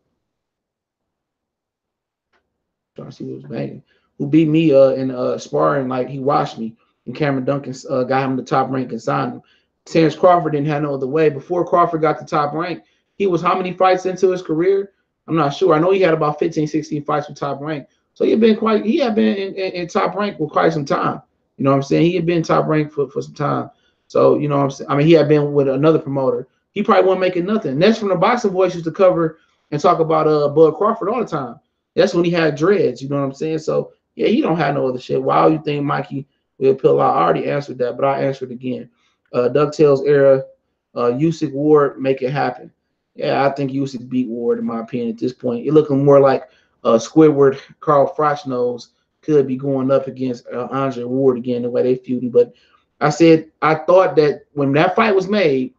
to see who was banging, who beat me in sparring, like he watched me. And Cameron Duncan got him the top rank and signed him. Terrence Crawford didn't have no other way. Before Crawford got the top rank, he was how many fights into his career? I'm not sure. I know he had about 15, 16 fights with top rank. So he had been in top rank for quite some time. You know what I'm saying? He had been top rank for some time. So, you know what I'm saying? I mean, he had been with another promoter. He probably wasn't making nothing. Next from the Boxing Voice used to cover and talk about Bud Crawford all the time. That's when he had dreads, you know what I'm saying? So, yeah, he don't have no other shit. Why do you think Mikey will pull out. I already answered that, but I'll answer it again. DuckTales era, Usyk Ward, make it happen. Yeah, I think Usyk beat Ward in my opinion at this point. It looking more like Squidward, Carl Froch's could be going up against Andre Ward again the way they feuding. But I said I thought that when that fight was made,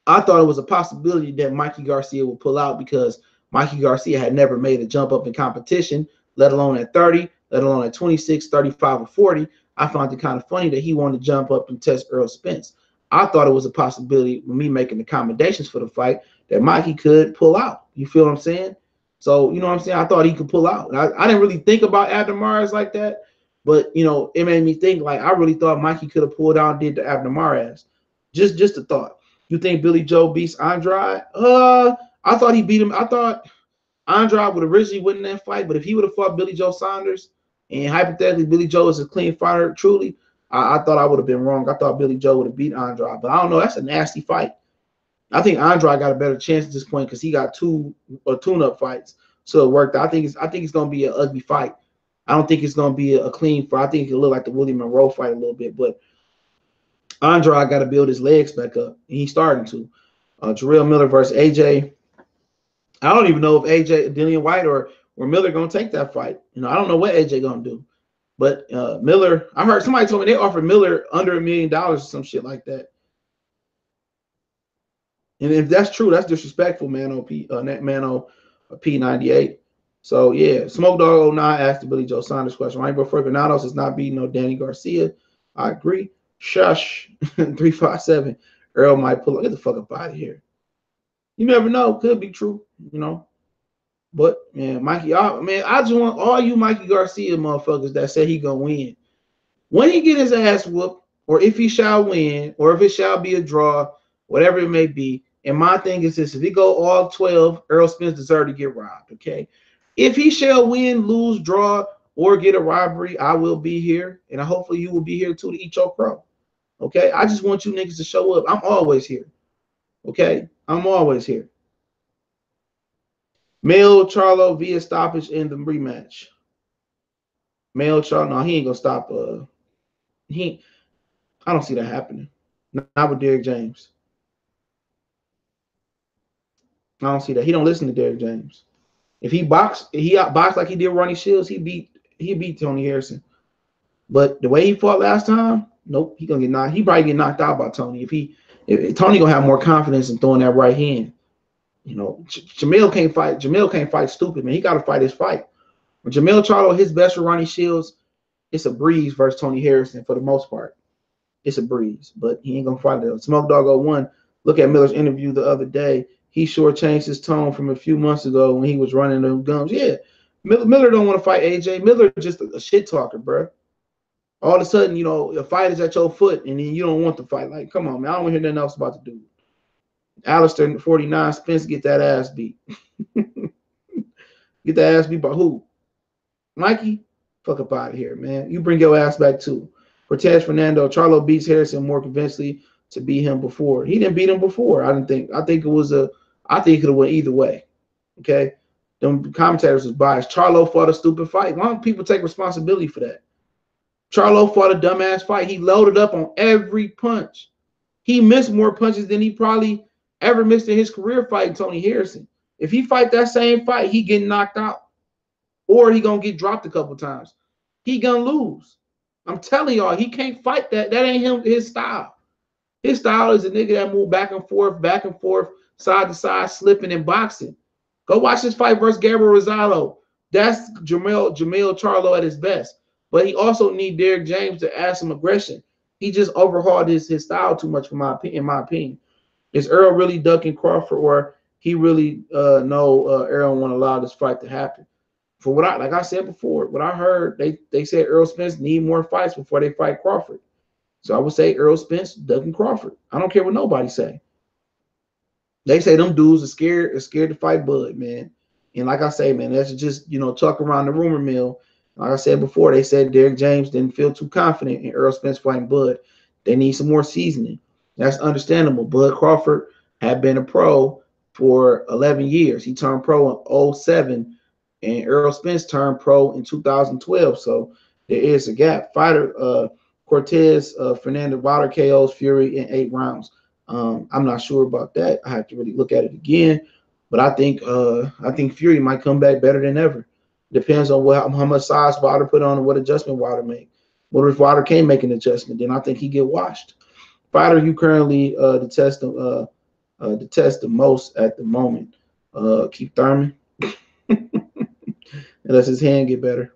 I thought it was a possibility that Mikey Garcia would pull out because Mikey Garcia had never made a jump up in competition, let alone at 30, let alone at 26, 35, or 40. I found it kind of funny that he wanted to jump up and test Earl Spence. I thought it was a possibility with me making accommodations for the fight that Mikey could pull out. You feel what I'm saying? So, you know what I'm saying? I thought he could pull out. I didn't really think about Abner Mares like that, but, you know, it made me think like I really thought Mikey could have pulled out and did the Abner Mares. Just a thought. You think Billy Joe beats Andrade? I thought he beat him. I thought Andrade would originally win that fight, but if he would have fought Billy Joe Saunders, and hypothetically Billy Joe is a clean fighter, truly, I thought I would have been wrong. I thought Billy Joe would have beat Andrade, but I don't know. That's a nasty fight. I think Andrade got a better chance at this point because he got two tune-up fights, so it worked. I think it's gonna be an ugly fight. I don't think it's gonna be a clean fight. I think it could look like the Willie Monroe fight a little bit, but Andrade got to build his legs back up, and he's starting to. Jarrell Miller versus AJ. I don't even know if AJ, Dillian White, or Miller gonna take that fight. You know, I don't know what AJ gonna do. But Miller, I heard somebody told me they offered Miller under $1 million or some shit like that. And if that's true, that's disrespectful, P98. So yeah, Smoke Dog 09 asked the Billy Joe Saunders question. Rainbow Ferganados is not beating no Danny Garcia. I agree. Shush. 357. Earl might pull up. Get the fuck up out of here. You never know. Could be true, you know. But man, Mikey, I just want all you Mikey Garcia motherfuckers that say he gonna win. When he get his ass whooped, or if he shall win, or if it shall be a draw, whatever it may be. And my thing is this: if he go all 12, Earl Spence deserves to get robbed. Okay. If he shall win, lose, draw, or get a robbery, I will be here. And hopefully you will be here too to eat your crow. Okay. I just want you niggas to show up. I'm always here. Okay. I'm always here. Male Charlo via stoppage in the rematch. Male Charlo, no, he ain't gonna stop. I don't see that happening. Not with Derrick James. I don't see that. He don't listen to Derrick James. If he outboxed like he did Ronnie Shields, he beat Tony Harrison. But the way he fought last time, nope, he gonna get knocked. He probably get knocked out by Tony. If Tony gonna have more confidence in throwing that right hand. You know, Jamil can't fight. Jamil can't fight stupid, man. He got to fight his fight. When Jamil Charlo his best with Ronnie Shields, it's a breeze versus Tony Harrison for the most part. It's a breeze, but he ain't gonna fight it. Smoke Dog 01. Look at Miller's interview the other day. He sure changed his tone from a few months ago when he was running them gums. Yeah, Miller don't want to fight AJ. Miller just a shit talker, bro. All of a sudden, you know, a fight is at your foot, and then you don't want to fight. Like, come on, man. I don't want to hear nothing else about the dude. Alistair 49, Spence get that ass beat. Get that ass beat by who? Mikey? Fuck up out of here, man. You bring your ass back too. Cortez Fernando, Charlo beats Harrison more convincingly to beat him before. He didn't beat him before. I think it could have went either way. Okay. Them commentators was biased. Charlo fought a stupid fight. Why don't people take responsibility for that? Charlo fought a dumbass fight. He loaded up on every punch. He missed more punches than he probably ever missed in his career fighting Tony Harrison. If he fight that same fight, he getting knocked out. Or he gonna get dropped a couple times. He gonna lose. I'm telling y'all, he can't fight that. That ain't his style. His style is a nigga that move back and forth, side to side, slipping and boxing. Go watch this fight versus Gabriel Rosado. That's Jamil Charlo at his best. But he also need Derrick James to add some aggression. He just overhauled his style too much, in my opinion. Is Earl really ducking Crawford, or he really Earl won't allow this fight to happen? For like I said before, what I heard, they said Earl Spence need more fights before they fight Crawford. So I would say Earl Spence ducking Crawford. I don't care what nobody say. They say them dudes are scared to fight Bud, man. And like I say, man, that's just, talk around the rumor mill. Like I said before, they said Derrick James didn't feel too confident in Earl Spence fighting Bud. They need some more seasoning. That's understandable. Bud Crawford had been a pro for 11 years. He turned pro in 2007, and Earl Spence turned pro in 2012. So There is a gap. Fighter Cortez Fernando Wilder KOs Fury in 8 rounds. I'm not sure about that. I have to really look at it again. But I think Fury might come back better than ever. Depends on how much size Wilder put on and what adjustment Wilder make. What if Wilder can't make an adjustment? Then I think he get washed. Fighter you currently detest the most at the moment. Keith Thurman, unless his hand get better.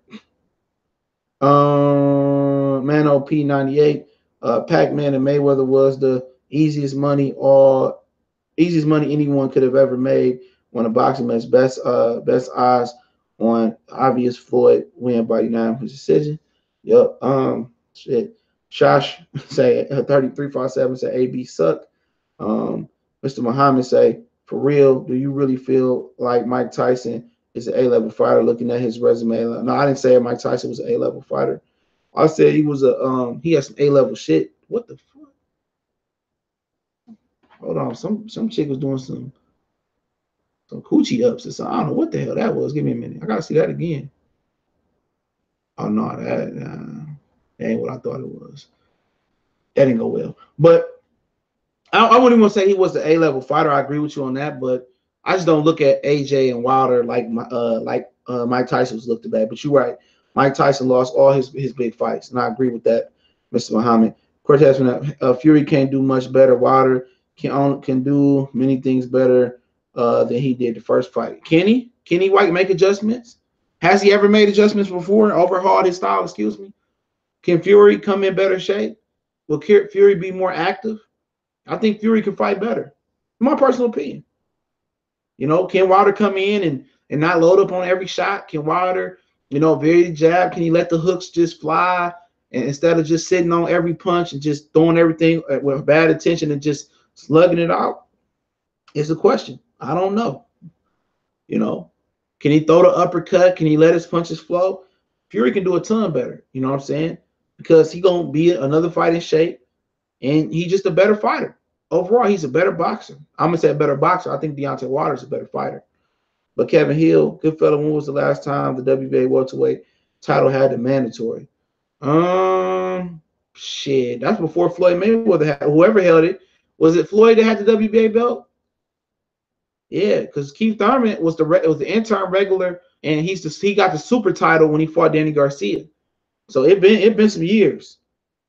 Mano P98. Pac-Man and Mayweather was the easiest money anyone could have ever made when a boxing match. Best odds on obvious Floyd win by unanimous decision. Yep. Shit. Shosh say 3357 say AB suck. Mr. Muhammad say, for real, do you really feel like Mike Tyson is an A-level fighter? Looking at his resume, no, I didn't say Mike Tyson was an A-level fighter. I said he was he had some A-level shit. What the fuck? Hold on, some chick was doing some coochie ups or something. I don't know what the hell that was. Give me a minute. I gotta see that again. Oh no, that ain't what I thought it was. That didn't go well. But I wouldn't even say he was the A-level fighter. I agree with you on that, but I just don't look at AJ and Wilder like Mike Tyson was looked at. But you're right. Mike Tyson lost all his big fights, and I agree with that, Mr. Muhammad. Cortez, Fury can't do much better. Wilder can do many things better than he did the first fight. Can he? Can he make adjustments? Has he ever made adjustments before? Overhauled his style? Excuse me. Can Fury come in better shape? Will Fury be more active? I think Fury can fight better. My personal opinion. You know, can Wilder come in and not load up on every shot? Can Wilder, vary the jab? Can he let the hooks just fly and instead of just sitting on every punch and just throwing everything with bad intention and just slugging it out? It's a question. I don't know. Can he throw the uppercut? Can he let his punches flow? Fury can do a ton better. You know what I'm saying? Because he's going to be another fight in shape, and he's just a better fighter. Overall, he's a better boxer. I'm going to say a better boxer. I think Deontay Wilder's a better fighter. But Kevin Hill, good fella, when was the last time the WBA welterweight title had the mandatory? Shit, that's before Floyd Mayweather had. Whoever held it, was it Floyd that had the WBA belt? Yeah, because Keith Thurman was the interim regular, and he got the super title when he fought Danny Garcia. So it been some years.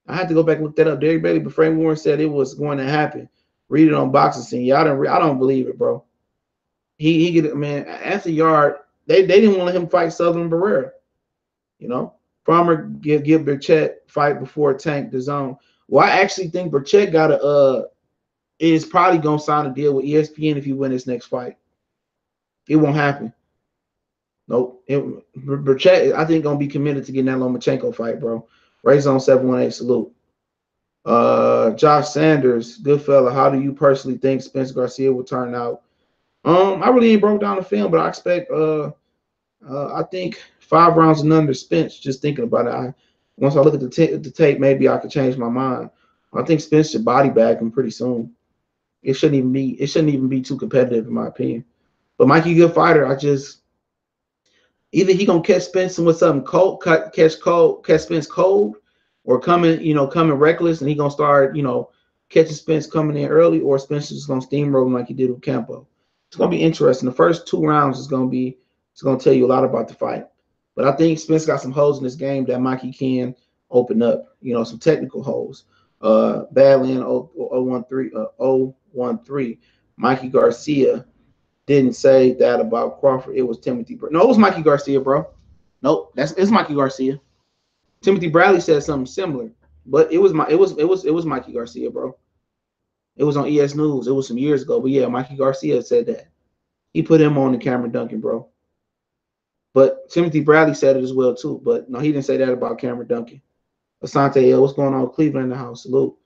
I had to go back and look that up. Derek Bailey, but Frank Warren said it was going to happen. Read it on Boxing Scene. I don't believe it, bro. He get it, man. Anthony Yard, they didn't want to let him fight Southern Barrera. Farmer give Burchett fight before Tank the zone. Well, I actually think Burchett is probably gonna sign a deal with ESPN if he win his next fight. It won't happen. Nope. Burchett, I think, gonna be committed to getting that Lomachenko fight, bro. Ray Zone 718, salute. Josh Sanders, good fella. How do you personally think Spence Garcia will turn out? I really ain't broke down the film, but I expect I think 5 rounds and under Spence. Just thinking about it, once I look at the tape, maybe I could change my mind. I think Spence should body bag him pretty soon. It shouldn't even be too competitive in my opinion. But Mikey, good fighter. Either he gonna catch Spence with something cold, catch Spence cold, or coming reckless, and he gonna start, catching Spence coming in early, or Spence is just gonna steamroll him like he did with Campo. It's gonna be interesting. The first 2 rounds is gonna tell you a lot about the fight. But I think Spence got some holes in this game that Mikey can open up. Some technical holes. Badland 013. Mikey Garcia didn't say that about Crawford. It was Timothy. No, it was Mikey Garcia, bro. Nope, it's Mikey Garcia. Timothy Bradley said something similar, but it was Mikey Garcia, bro. It was on ES News. It was some years ago, but yeah, Mikey Garcia said that. He put him on the Cameron Duncan, bro. But Timothy Bradley said it as well too. But no, he didn't say that about Cameron Duncan. Asante, what's going on? Cleveland in the house. Salute.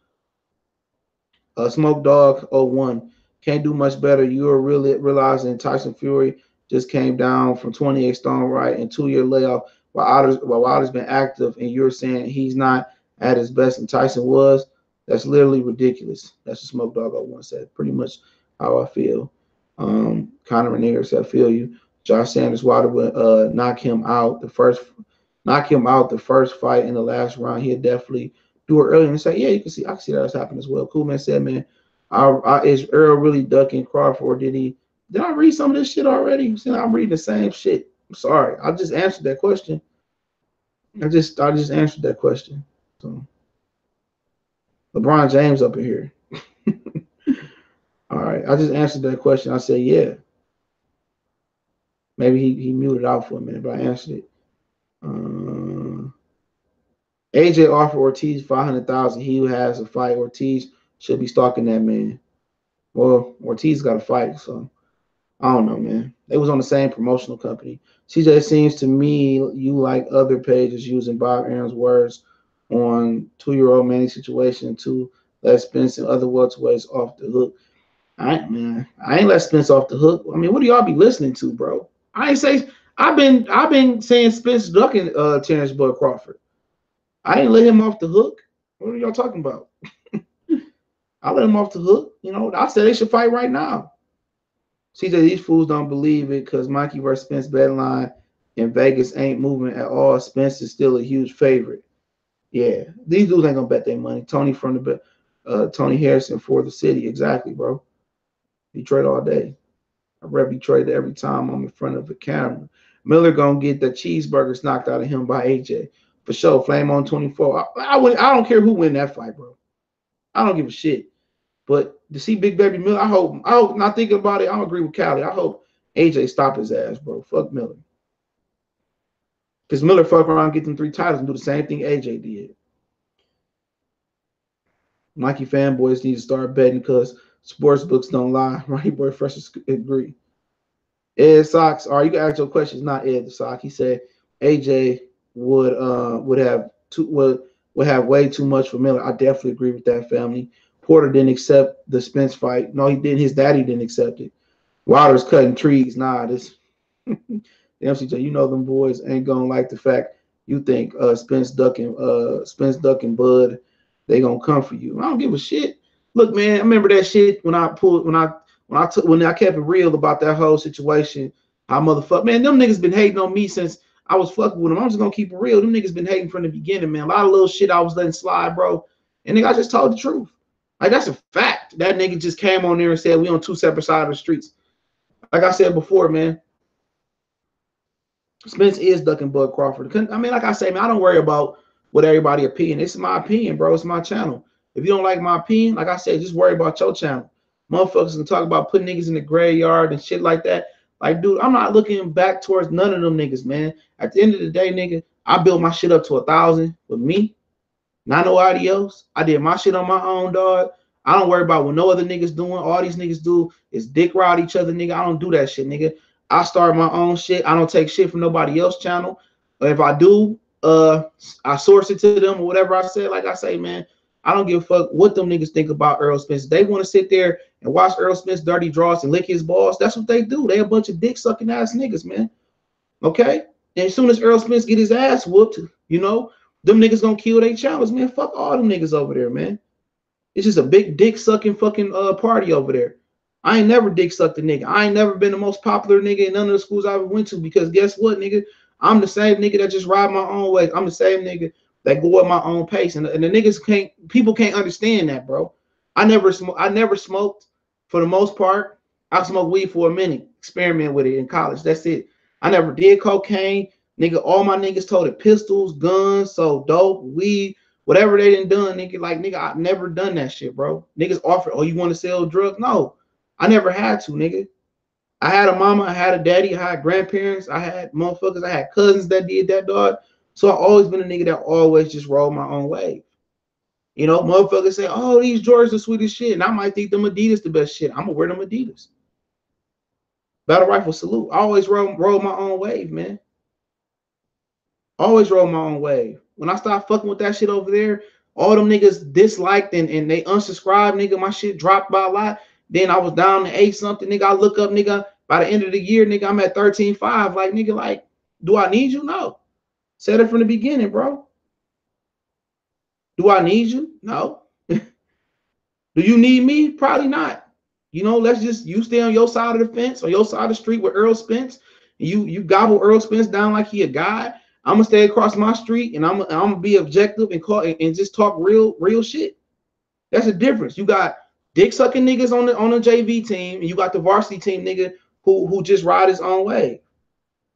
Smoke Dog 01. Can't do much better. You are really realizing Tyson Fury just came down from 28 stone right and 2-year layoff while Wilder's been active, and you're saying he's not at his best and Tyson was. That's literally ridiculous. That's what Smoke Dog 01 said. Pretty much how I feel. Conor Ranier said, I feel you. Josh Sanders, Wilder would knock him out the first knock him out the first fight in the last round, he'll definitely do it early and say, yeah, you can see, I can see that's happening as well. Cool Man said, man, is Earl really ducking Crawford? Or did I read some of this shit already? See, I'm reading the same shit. I'm sorry. I just answered that question. I just answered that question. So LeBron James up in here. All right. I just answered that question. I said, yeah. Maybe he muted out for a minute, but I answered it. AJ offered Ortiz 500,000. He who has a fight. Ortiz should be stalking that man. Well, Ortiz got a fight, so I don't know, man. They was on the same promotional company. CJ, it seems to me you like other pages using Bob Aaron's words on 2-year-old Manny situation to let Spence and other welterweights off the hook. I ain't let Spence off the hook. I mean, what do y'all be listening to, bro? I ain't say I've been saying Spence ducking Terrence Bud Crawford. I ain't let him off the hook. What are y'all talking about? I let him off the hook. You know, I said they should fight right now. CJ, these fools don't believe it because Mikey versus Spence betting line in Vegas ain't moving at all. Spence is still a huge favorite. Yeah, these dudes ain't gonna bet their money. Tony from the Tony Harrison for the city. Exactly, bro. Detroit all day. I rep Detroit every time I'm in front of the camera. Miller gonna get the cheeseburgers knocked out of him by AJ. For sure. Flame on 24. I don't care who win that fight, bro. I don't give a shit. But to see Big Baby Miller, I hope not thinking about it, I don't agree with Callie. I hope AJ stop his ass, bro. Fuck Miller. Because Miller fuck around, get them 3 titles and do the same thing AJ did. Mikey fanboys need to start betting because sports books don't lie. Right, boy, fresh agree. Ed Sox, all right, you can ask your questions, not Ed the Sock. He said AJ would have way too much for Miller. I definitely agree with that, family. Porter didn't accept the Spence fight. No, he didn't. His daddy didn't accept it. Wilder's cutting trees. Nah, this MCJ, you know them boys ain't gonna like the fact you think Spence ducking Bud, they gonna come for you. I don't give a shit. Look, man, I remember that shit when I kept it real about that whole situation. How motherfucker, man, them niggas been hating on me since I was fucking with them. I'm just gonna keep it real. Them niggas been hating from the beginning, man. A lot of little shit I was letting slide, bro. And nigga, I just told the truth. Like, that's a fact. That nigga just came on there and said we on 2 separate sides of the streets. Like I said before, man, Spence is ducking Bud Crawford. I mean, like I say, man, I don't worry about what everybody opinion. It's my opinion, bro. It's my channel. If you don't like my opinion, like I said, just worry about your channel. Motherfuckers can talk about putting niggas in the graveyard and shit like that. Like, dude, I'm not looking back towards none of them niggas, man. At the end of the day, nigga, I built my shit up to 1,000 with me. Not nobody else. I did my shit on my own, dog. I don't worry about what no other niggas doing. All these niggas do is dick ride each other, nigga. I don't do that shit, nigga. I start my own shit. I don't take shit from nobody else's channel. If I do, I source it to them or whatever I said. Like I say, man, I don't give a fuck what them niggas think about Earl Spence. They want to sit there and watch Earl Spence dirty draws and lick his balls. That's what they do. They a bunch of dick sucking ass niggas, man. Okay? And as soon as Earl Spence get his ass whooped, you know, them niggas gonna kill their channels, man. Fuck all them niggas over there, man. It's just a big dick sucking fucking party over there. I ain't never dick sucked a nigga. I ain't never been the most popular nigga in none of the schools I ever went to because guess what, nigga? I'm the same nigga that just ride my own way. I'm the same nigga that go at my own pace. And the niggas people can't understand that, bro. I never smoked for the most part. I smoked weed for a minute, experiment with it in college. That's it. I never did cocaine. Nigga, all my niggas toted pistols, guns, so dope, weed, whatever they done, nigga. Like, nigga, I've never done that shit, bro. Niggas offer, oh, you want to sell drugs? No, I never had to, nigga. I had a mama, I had a daddy, I had grandparents, I had motherfuckers, I had cousins that did that, dog. So I always been a nigga that always just rolled my own way. You know, motherfuckers say, oh, these Jordans are sweet as shit. And I might think them Adidas the best shit. I'm gonna wear them Adidas. Battle rifle salute. I always roll my own wave, man. Always roll my own wave. When I start fucking with that shit over there, all them niggas disliked and they unsubscribed, nigga. My shit dropped by a lot. Then I was down to 8 something, nigga. I look up, nigga. By the end of the year, nigga, I'm at 13.5. Like, nigga, like, do I need you? No. Said it from the beginning, bro. Do I need you? No. Do you need me? Probably not. You know, let's just, you stay on your side of the fence, on your side of the street with Earl Spence. And you gobble Earl Spence down like he a guy. I'm gonna stay across my street and I'm gonna be objective and call and just talk real shit. That's the difference. You got dick sucking niggas on the JV team, and you got the varsity team nigga who just ride his own way.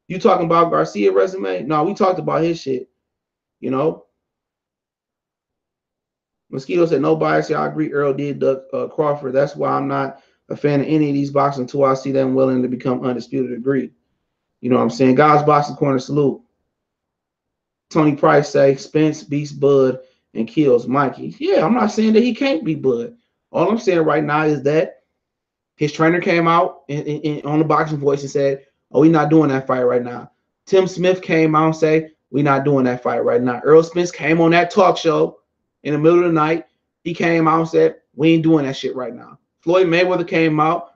You talking about Garcia resume? No, we talked about his shit. You know. Mosquito said no bias. Yeah, I agree. Earl did duck Crawford. That's why I'm not a fan of any of these boxers until I see them willing to become undisputed. Agree. You know what I'm saying? Guys, boxing corner salute. Tony Price say Spence beats Bud and kills Mikey. Yeah, I'm not saying that he can't beat Bud. All I'm saying right now is that his trainer came out on the Boxing Voice and said, "Oh, we're not doing that fight right now." Tim Smith came out and said, "We're not doing that fight right now." Earl Spence came on that talk show in the middle of the night. He came out and said, "We ain't doing that shit right now." Floyd Mayweather came out,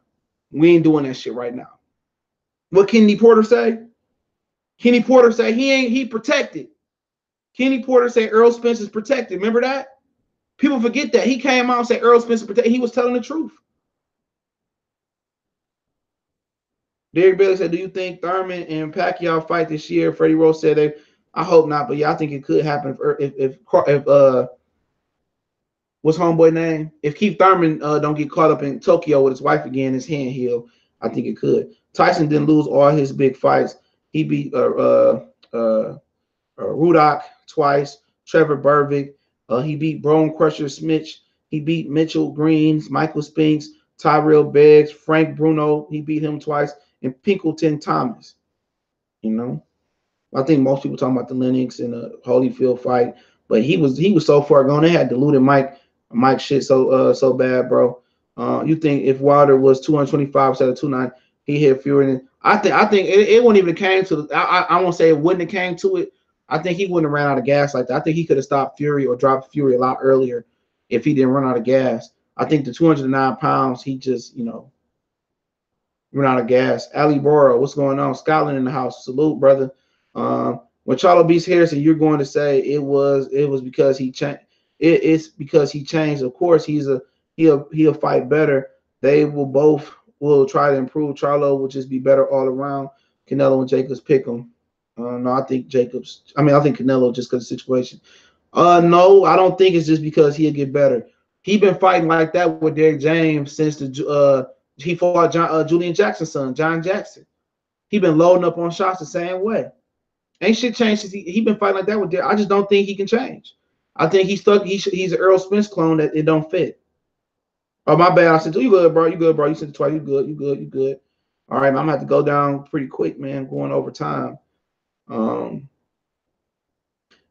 "We ain't doing that shit right now." What Kenny Porter say? Kenny Porter say he protected. Kenny Porter said Earl Spence is protected. Remember that? People forget that. He came out and said Earl Spence is protected. He was telling the truth. Derek Bailey said, "Do you think Thurman and Pacquiao fight this year?" Freddie Rose said, "I hope not, but yeah, I think it could happen if what's homeboy name? If Keith Thurman don't get caught up in Tokyo with his wife again, his hand healed, I think it could." Tyson didn't lose all his big fights. He beat Rudock twice, Trevor Bervik. He beat Bone Crusher Smith. He beat Mitchell Greens, Michael Spinks, Tyrell Beggs, Frank Bruno. He beat him twice, and Pinkleton Thomas. You know, I think most people talking about the Lennox and the Holyfield fight, but he was so far gone. They had diluted Mike shit so bad, bro. You think if Wilder was 225 instead of 290, he hit Fury? And I think it wouldn't even came to. I won't say it wouldn't have came to it. I think he wouldn't have ran out of gas like that. I think he could have stopped Fury or dropped Fury a lot earlier if he didn't run out of gas. I think the 209 pounds, he just, ran out of gas. Ali Boro, what's going on? Scotland in the house. Salute, brother. When Charlo beats Harrison, you're going to say it was because he changed. It's because he changed. Of course, he'll fight better. They will try to improve. Charlo will just be better all around. Canelo and Jacobs pick him. No, I think Canelo just because of the situation. No, I don't think it's just because he'll get better. He been fighting like that with Derrick James since he fought Julian Jackson's son, John Jackson. He been loading up on shots the same way. Ain't shit changed since he been fighting like that with Derrick. I just don't think he can change. I think he's stuck. He's an Earl Spence clone that it don't fit. Oh, my bad. I said, you good, bro. You good, bro. You said it twice. You good. All right, I'm gonna have to go down pretty quick, man. Going over time.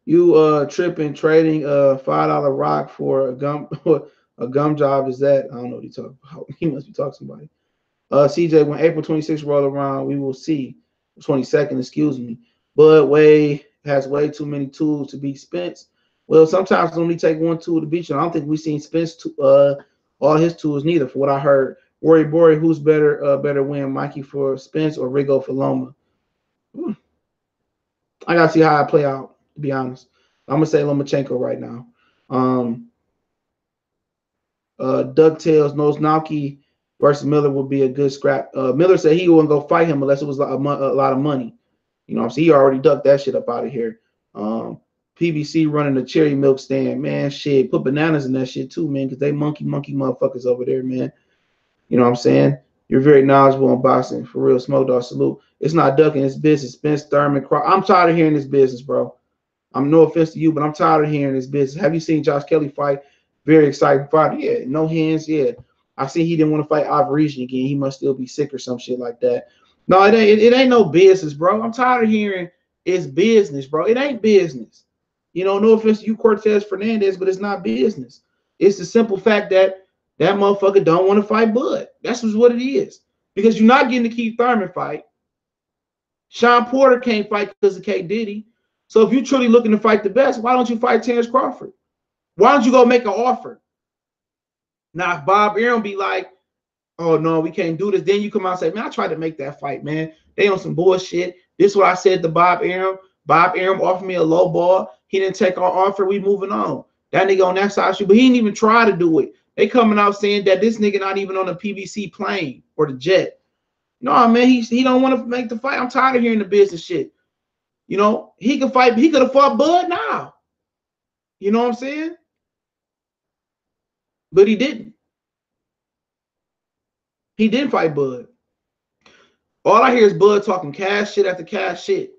You tripping trading $5 rock for a gum job? Is that? I don't know what he talking about. He must be talking to somebody. CJ, when April 26th roll around, we will see 22nd. Excuse me. Bud has way too many tools to beat Spence. Well, sometimes it only take one tool to beat you. I don't think we've seen Spence all his tools neither. For what I heard, Rory Bory, who's better win, Mikey for Spence or Rigo for Loma? I gotta see how I play out. To be honest, I'm gonna say Lomachenko right now. DuckTales knows Nalki versus Miller would be a good scrap. Miller said he wouldn't go fight him unless it was a lot of money. You know what I'm saying? He already ducked that shit up out of here. PBC running the cherry milk stand, man. Shit, put bananas in that shit too, man, because they monkey motherfuckers over there, man. You know what I'm saying? You're very knowledgeable on boxing. For real, Smoke Dog, salute. It's not ducking, it's business. Spence, Thurman, I'm tired of hearing this business, bro. I'm no offense to you, but I'm tired of hearing this business. Have you seen Josh Kelly fight? Very exciting fight. Yeah, no hands. Yeah. I see he didn't want to fight Averisian again. He must still be sick or some shit like that. No, it ain't no business, bro. I'm tired of hearing it's business, bro. It ain't business. No offense to you, Cortez Fernandez, but it's not business. It's the simple fact that motherfucker don't want to fight Bud. That's what it is. Because you're not getting the Keith Thurman fight. Sean Porter can't fight because of K. Diddy. So if you're truly looking to fight the best, why don't you fight Terrence Crawford? Why don't you go make an offer? Now, if Bob Arum be like, oh, no, we can't do this, then you come out and say, man, I tried to make that fight, man. They on some bullshit. This is what I said to Bob Arum. Bob Arum offered me a low ball. He didn't take our offer. We moving on. That nigga on that side, but he didn't even try to do it. They coming out saying that this nigga not even on the PBC plane or the jet. No, man, he don't want to make the fight. I'm tired of hearing the business shit. You know, he could fight. He could have fought Bud now. You know what I'm saying? But he didn't. He didn't fight Bud. All I hear is Bud talking cash shit after cash shit.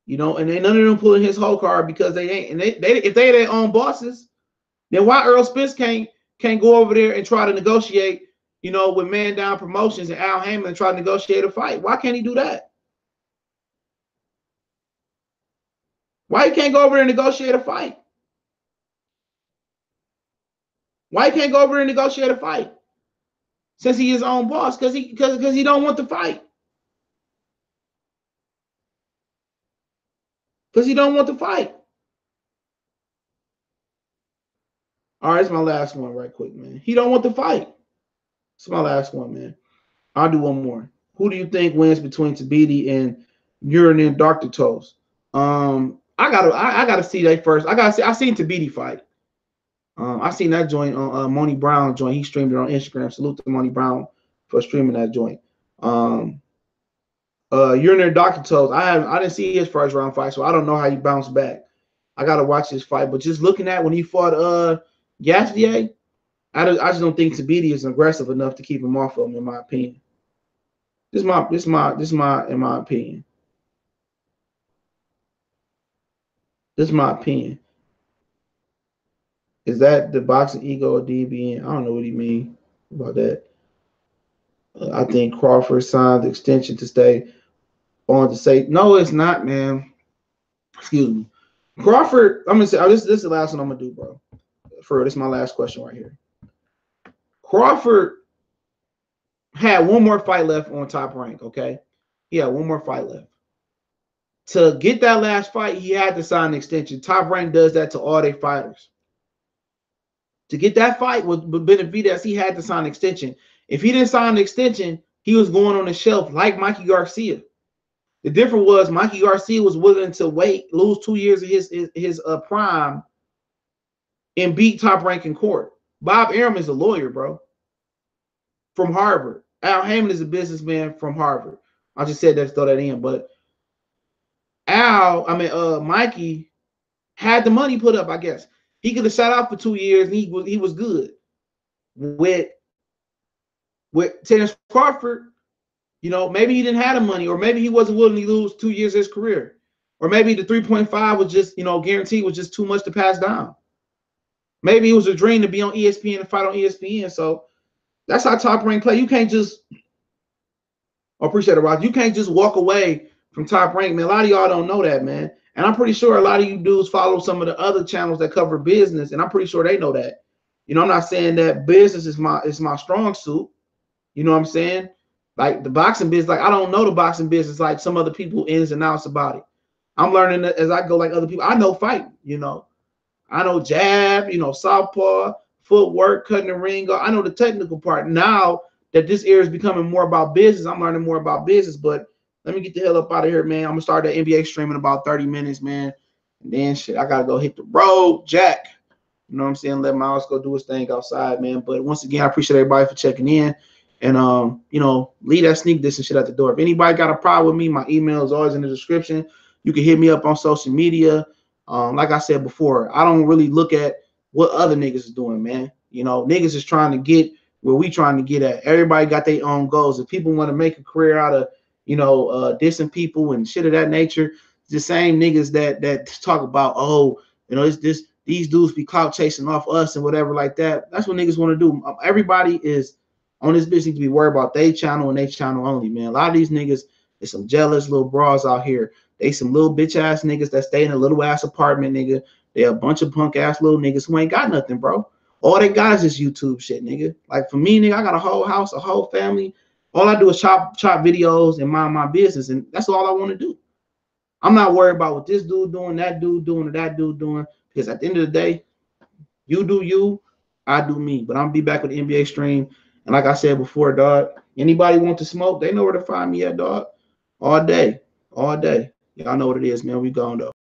You know, and ain't none of them pulling his whole card because they ain't. And they if they their own bosses, then why Earl Spence can't go over there and try to negotiate, you know, with Man Down Promotions and Al Heyman and try to negotiate a fight? Why can't he do that? Why he can't go over there and negotiate a fight? Why he can't go over there and negotiate a fight? Since he his own boss, because he don't want to fight. Because he don't want to fight. All right, it's my last one right quick, man. He don't want to fight. It's my last one, man. I'll do one more. Who do you think wins between Tabiti and Urine Dr. Toast? I gotta see that first. I seen Tabiti fight. I seen that joint on Money Brown joint. He streamed it on Instagram. Salute to Money Brown for streaming that joint. Urinary Dr. Toes. I didn't see his first round fight, so I don't know how he bounced back. I gotta watch this fight. But just looking at when he fought Garcia, I just don't think Tabiti is aggressive enough to keep him off of him, in my opinion. This is my in my opinion. This is my opinion. Is that the boxing ego or DBN? I don't know what he mean about that. I think Crawford signed the extension to stay on to say, no, it's not, man. Excuse me. Crawford, I'm going to say, this is the last one I'm going to do, bro. For real, this is my last question right here. Crawford had one more fight left on Top Rank, okay? He had one more fight left. To get that last fight, he had to sign an extension. Top Rank does that to all their fighters. To get that fight with Benavidez, he had to sign an extension. If he didn't sign an extension, he was going on the shelf like Mikey Garcia. The difference was Mikey Garcia was willing to lose 2 years of his prime, and beat Top Rank in court. Bob Arum is a lawyer, bro, from Harvard. Al Heyman is a businessman from Harvard. I just said that to throw that in, but Mikey had the money put up, I guess. He could have shot out for 2 years and he was good. With Terence Crawford, you know, maybe he didn't have the money, or maybe he wasn't willing to lose 2 years of his career. Or maybe the 3.5 was just, you know, guaranteed was just too much to pass down. Maybe it was a dream to be on ESPN and fight on ESPN. So that's how Top Rank play. You can't just, appreciate it, Rock. You can't just walk away from Top Rank, man. A lot of y'all don't know that, man. And I'm pretty sure a lot of you dudes follow some of the other channels that cover business, and I'm pretty sure they know that. You know, I'm not saying that business is my strong suit. You know what I'm saying? Like the boxing business, like I don't know the boxing business like some other people ins and outs about it. I'm learning that as I go, like other people. I know fight, you know. I know jab, you know, southpaw, footwork, cutting the ring. I know the technical part. Now that this era is becoming more about business, I'm learning more about business. But let me get the hell up out of here, man. I'm gonna start that NBA stream in about 30 minutes, man. And then shit, I gotta go hit the road, Jack. You know what I'm saying? Let Miles go do his thing outside, man. But once again, I appreciate everybody for checking in. And you know, leave that sneak this and shit at the door. If anybody got a problem with me, my email is always in the description. You can hit me up on social media. Like I said before, I don't really look at what other niggas is doing, man. You know, niggas is trying to get where we trying to get at. Everybody got their own goals. If people want to make a career out of, you know, dissing people and shit of that nature, the same niggas that talk about, oh, you know, these dudes be clout chasing off us and whatever like that. That's what niggas want to do. Everybody is on this bitch need to be worried about their channel and their channel only, man. A lot of these niggas is some jealous little bras out here. They some little bitch ass niggas that stay in a little ass apartment, nigga. They a bunch of punk ass little niggas who ain't got nothing, bro. All they got is this YouTube shit, nigga. Like for me, nigga, I got a whole house, a whole family. All I do is chop videos and mind my business, and that's all I want to do. I'm not worried about what this dude doing, that dude doing, or that dude doing, because at the end of the day, you do you, I do me. But I'm gonna be back with the NBA stream. And like I said before, dog, anybody want to smoke, they know where to find me at, dog. All day. Y'all know what it is, man. We gone, though.